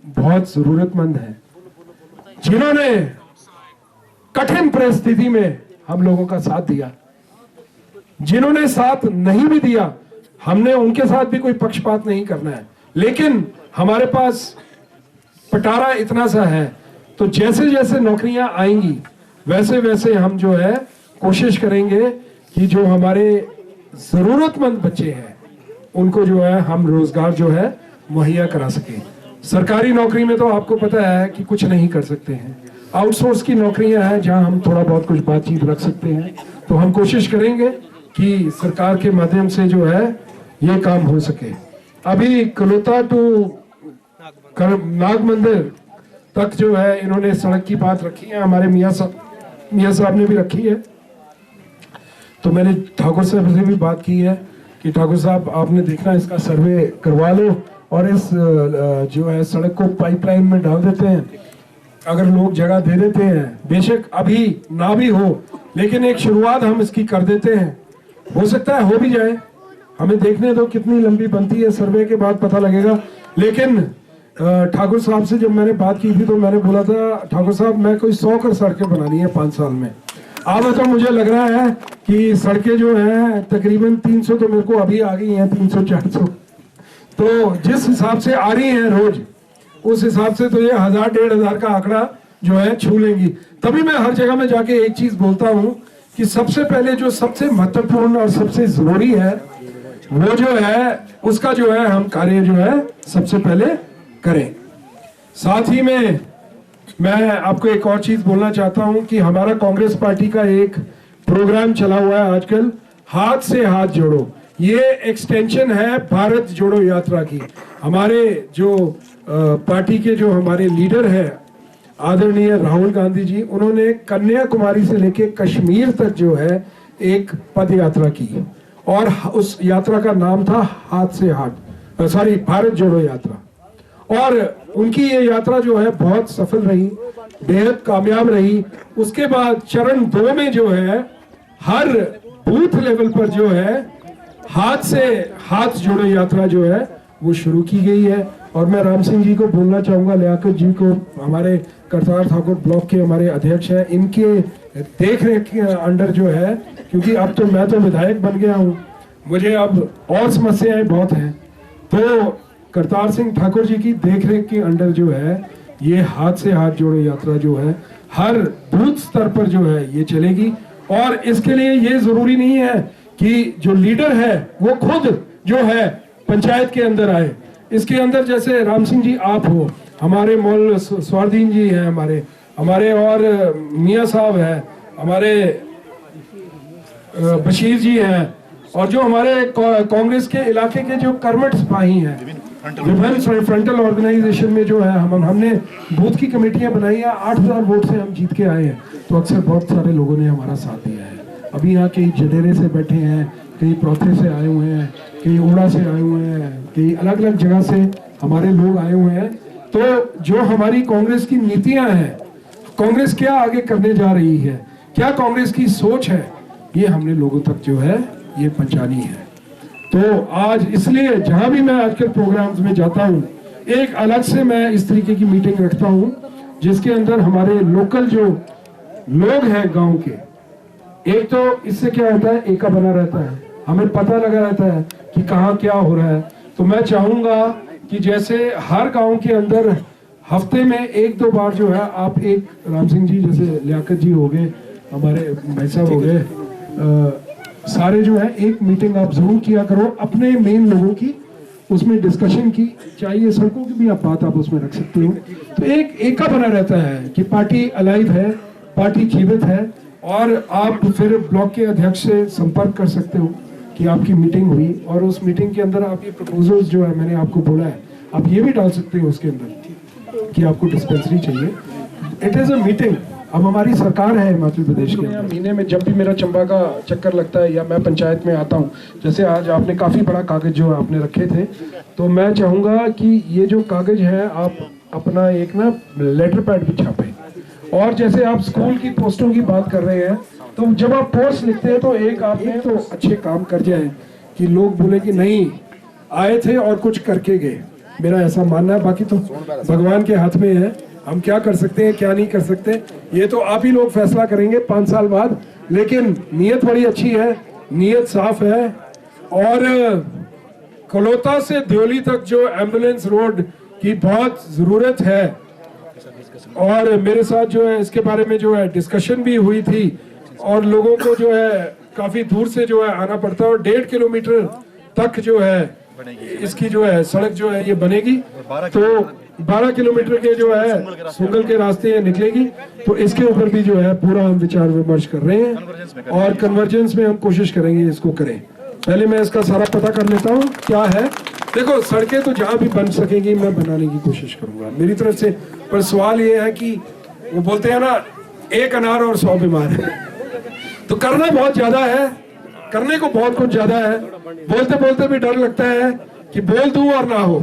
बहुत जरूरतमंद हैं, जिन्होंने कठिन परिस्थिति में हम लोगों का साथ दिया, जिन्होंने साथ नहीं भी दिया, हमने उनके साथ भी कोई पक्षपात नहीं करना है, लेकिन हमारे पास पटारा इतना सा है, तो जैसे जैसे नौकरियां आएंगी वैसे वैसे हम जो है कोशिश करेंगे कि जो हमारे जरूरतमंद बच्चे हैं उनको जो है हम रोजगार जो है मुहैया करा सके। सरकारी नौकरी में तो आपको पता है कि कुछ नहीं कर सकते हैं, आउटसोर्स की नौकरियां हैं जहां हम थोड़ा बहुत कुछ बातचीत रख सकते हैं, तो हम कोशिश करेंगे कि सरकार के माध्यम से जो है ये काम हो सके। अभी कलोता टू नाग मंदिर तक जो है इन्होंने सड़क की बात रखी है, हमारे मियाँ साहब ने भी रखी है, तो मैंने ठाकुर साहब से भी बात की है कि ठाकुर साहब आपने देखना, इसका सर्वे करवा लो और इस जो है सड़क को पाइपलाइन में डाल देते हैं, अगर लोग जगह दे देते हैं, बेशक अभी ना भी हो लेकिन एक शुरुआत हम इसकी कर देते हैं, हो सकता है हो भी जाए, हमें देखने दो कितनी लंबी बनती है, सर्वे के बाद पता लगेगा। लेकिन ठाकुर साहब से जब मैंने बात की थी तो मैंने बोला था, ठाकुर साहब मैं कोई 100 सड़कें बनानी है 5 साल में, अब तो मुझे लग रहा है कि सड़कें जो हैं तकरीबन 300 तो मेरे को अभी आ गई हैं, 300-400, तो जिस हिसाब से आ रही हैं रोज, उस हिसाब से तो ये 1000-1500 का आंकड़ा जो है छू लेंगी। तभी मैं हर जगह में जाके एक चीज बोलता हूँ कि सबसे पहले जो सबसे महत्वपूर्ण और सबसे जरूरी है वो जो है उसका जो है हम कार्य जो है सबसे पहले करें। साथ ही में मैं आपको एक और चीज बोलना चाहता हूं कि हमारा कांग्रेस पार्टी का एक प्रोग्राम चला हुआ है आजकल, हाथ से हाथ जोड़ो। ये एक्सटेंशन है भारत जोड़ो यात्रा की। हमारे जो पार्टी के जो हमारे लीडर है आदरणीय राहुल गांधी जी, उन्होंने कन्याकुमारी से लेके कश्मीर तक जो है एक पद यात्रा की और उस यात्रा का नाम था हाथ से हाथ भारत जोड़ो यात्रा। और उनकी ये यात्रा जो है बहुत सफल रही, बेहद कामयाब रही। उसके बाद चरण 2 में जो है हर बूथ लेवल पर जो है हाथ से हाथ जोड़ो यात्रा जो है वो शुरू की गई है। और मैं राम सिंह जी को बोलना चाहूंगा, लियाकत जी को, हमारे करतार ठाकुर ब्लॉक के हमारे अध्यक्ष हैं, इनके देख रेख के अंडर जो है, क्योंकि अब तो मैं तो विधायक बन गया हूँ, मुझे अब और समस्याएं बहुत हैं, तो करतार सिंह ठाकुर जी की देखरेख के अंडर जो है ये हाथ से हाथ जोड़ो यात्रा जो है हर बूथ स्तर पर जो है ये चलेगी। और इसके लिए ये जरूरी नहीं है कि जो लीडर है वो खुद जो है पंचायत के अंदर आए। इसके अंदर जैसे राम सिंह जी आप हो, हमारे मौल स्वारदीन जी हैं, हमारे और मियाँ साहब हैं, हमारे बशीर जी हैं, और जो हमारे कांग्रेस के इलाके के जो कर्मठ सिपाही हैं, विभिन्न फ्रंटल ऑर्गेनाइजेशन में जो है हमने बूथ की कमेटियां बनाई है। 8000 वोट से हम जीत के आए हैं, तो अक्सर बहुत सारे लोगों ने हमारा साथ दिया है। अभी यहाँ कई जडेरे से बैठे हैं, कई प्रौथे से आए हुए हैं, कई ओड़ा से आए हुए हैं, कई अलग अलग जगह से हमारे लोग आए हुए हैं। तो जो हमारी कांग्रेस की नीतियां हैं, कांग्रेस क्या आगे करने जा रही है, क्या कांग्रेस की सोच है, ये हमने लोगों तक जो है ये पहुंचानी है। तो आज इसलिए जहां भी मैं आजकल प्रोग्राम्स में जाता हूं, एक अलग से मैं इस तरीके की मीटिंग रखता हूं जिसके अंदर हमारे लोकल जो लोग हैं गांव के, एक तो इससे क्या होता है, एका बना रहता है, हमें पता लगा रहता है कि कहाँ क्या हो रहा है। तो मैं चाहूंगा कि जैसे हर गांव के अंदर हफ्ते में 1-2 बार जो है आप एक, राम सिंह जी जैसे लियाकत जी हो गए, हमारे भाई साहब हो गए, सारे जो है एक मीटिंग आप जरूर किया करो अपने मेन लोगों की, उसमें डिस्कशन की चाहिए, सड़कों की भी आप बात आप उसमें रख सकते हो। तो एक एका बना रहता है कि पार्टी अलाइव है, पार्टी जीवित है, और आप फिर ब्लॉक के अध्यक्ष से संपर्क कर सकते हो कि आपकी मीटिंग हुई, और उस मीटिंग के अंदर आप ये प्रपोजल्स जो है मैंने आपको बोला है आप ये भी डाल सकते हो उसके अंदर कि आपको डिस्पेंसरी चाहिए। It is a meeting. अब हमारी सरकार है हिमाचल प्रदेश के, महीने में जब भी मेरा चंबा का चक्कर लगता है या मैं पंचायत में आता हूँ, जैसे आज आपने काफ़ी बड़ा कागज जो आपने रखे थे, तो मैं चाहूँगा कि ये जो कागज है आप अपना एक ना लेटर पैड भी छापें। और जैसे आप स्कूल की पोस्टों की बात कर रहे हैं, तो जब आप पोस्ट लिखते हैं तो एक आपने तो अच्छे काम कर जाए कि लोग बोले कि नहीं आए थे और कुछ करके गए, मेरा ऐसा मानना है। बाकी तो भगवान के हाथ में है, हम क्या कर सकते हैं क्या नहीं कर सकते, ये तो आप ही लोग फैसला करेंगे 5 साल बाद। लेकिन नीयत बड़ी अच्छी है, नीयत साफ है। और कलोता से द्योली तक जो एम्बुलेंस रोड की बहुत जरूरत है, और मेरे साथ जो है इसके बारे में जो है डिस्कशन भी हुई थी, और लोगों को जो है काफी दूर से जो है आना पड़ता है, और 1.5 किलोमीटर तक जो है इसकी जो है सड़क जो है ये बनेगी, तो 12 किलोमीटर के जो है सुंगल के रास्ते निकलेगी। तो इसके ऊपर भी जो है पूरा हम विचार विमर्श कर रहे हैं, और कन्वर्जेंस में हम कोशिश करेंगे इसको करें। पहले मैं इसका सारा पता कर लेता हूँ क्या है। देखो सड़कें तो जहाँ भी बन सकेंगी मैं बनाने की कोशिश करूंगा मेरी तरफ से, पर सवाल ये है कि वो बोलते हैं ना, एक अनार और 100 बीमार है, तो करना बहुत ज्यादा है, करने को बहुत कुछ ज्यादा है, बोलते बोलते भी डर लगता है कि बोल दूं और ना हो,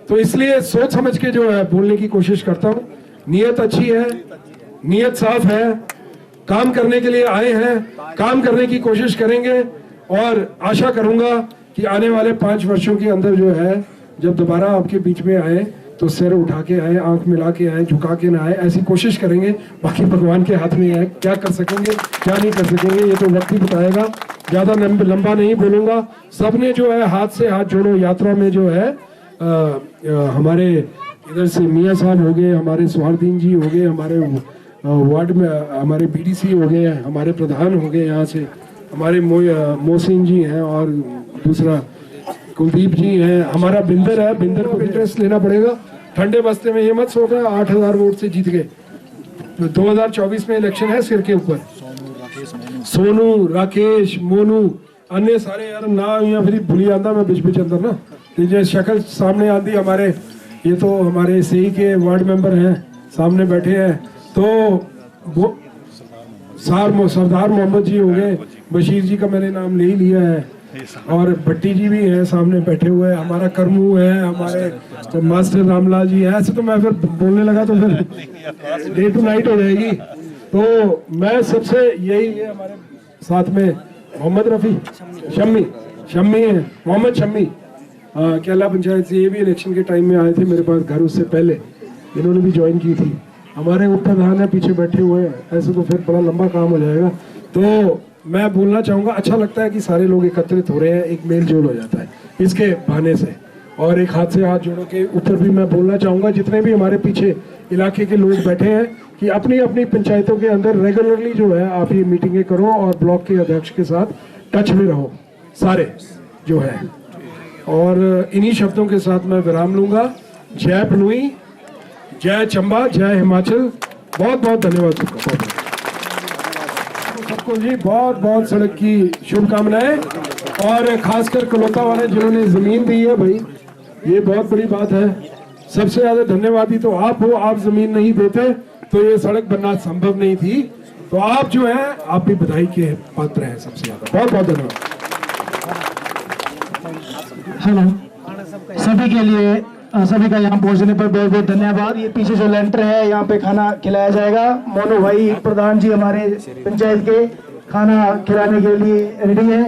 तो इसलिए सोच समझ के जो है बोलने की कोशिश करता हूँ। नीयत अच्छी है, नीयत साफ है, काम करने के लिए आए हैं, काम करने की कोशिश करेंगे, और आशा करूंगा कि आने वाले 5 वर्षों के अंदर जो है जब दोबारा आपके बीच में आए तो सिर उठा के आए, आंख मिला के आए, झुका के ना आए, ऐसी कोशिश करेंगे। बाकी भगवान के हाथ में है, क्या कर सकेंगे क्या नहीं कर सकेंगे ये तो वक्त ही बताएगा। ज्यादा लंबा नहीं बोलूंगा। सबने जो है हाथ से हाथ जोड़ो यात्रा में जो है हमारे इधर से मियाँ साहब हो गए, हमारे स्वारदीन जी हो गए, हमारे वार्ड में हमारे बीडीसी हो गए, हमारे प्रधान हो गए, यहाँ से हमारे मोहसिन जी हैं और दूसरा कुलदीप जी हैं, हमारा बिंदर है। बिंदर को इंटरेस्ट लेना पड़ेगा। ठंडे बस्ते में ये मत सोचना 8000 वोट से जीत गए। 2024 में इलेक्शन है सिर के ऊपर। सोनू, राकेश, मोनू, अन्य सारे यार नाम या फिर भूली आता मैं बिच अंदर ना, तो शक्ल सामने आती हमारे, ये तो हमारे सही के वार्ड मेंबर हैं, सामने बैठे हैं। तो वो सरदार मोहम्मद जी हो गए, बशीर जी का मैंने नाम ले ही लिया है, और भट्टी जी भी हैं सामने बैठे हुए, हमारा करमू है, हमारे तो मास्टर रामलाल जी हैं। ऐसे तो मैं फिर बोलने लगा तो फिर डे टू नाइट हो जाएगी। तो मैं सबसे यही है, हमारे साथ में मोहम्मद रफ़ी शम्मी है, मोहम्मद शम्मी केला पंचायत से, ये भी इलेक्शन के टाइम में आए थे मेरे पास घर, उससे पहले इन्होंने भी ज्वाइन की थी। हमारे उप प्रधान है पीछे बैठे हुए हैं। ऐसे तो फिर बड़ा लंबा काम हो जाएगा। तो मैं बोलना चाहूँगा, अच्छा लगता है कि सारे लोग एकत्रित हो रहे हैं, एक मेल जोल हो जाता है इसके बहाने से, और एक हाथ से हाथ जोड़ों के ऊपर भी मैं बोलना चाहूँगा जितने भी हमारे पीछे इलाके के लोग बैठे हैं कि अपनी अपनी पंचायतों के अंदर रेगुलरली जो है आप ये मीटिंगें करो और ब्लॉक के अध्यक्ष के साथ टच में रहो सारे जो है। और इन्हीं शब्दों के साथ मैं विराम लूँगा। जय पनुई, जय चंबा, जय हिमाचल। बहुत बहुत धन्यवाद सबको जी, बहुत बहुत सड़क की शुभकामनाएं, और खासकर कलौता वाले जिन्होंने जमीन दी है भाई, ये बहुत बड़ी बात है। सबसे ज्यादा धन्यवादी तो आप हो, आप जमीन नहीं देते तो ये सड़क बनना संभव नहीं थी। तो आप जो है आप भी बधाई के पात्र हैं सबसे ज्यादा। बहुत बहुत धन्यवाद। हेलो, सभी के लिए सभी का यहाँ पहुँचने पर बहुत बहुत धन्यवाद। ये पीछे जो लेंटर है यहाँ पे खाना खिलाया जाएगा। मोनू भाई प्रधान जी हमारे पंचायत के खाना खिलाने के लिए रेडी है।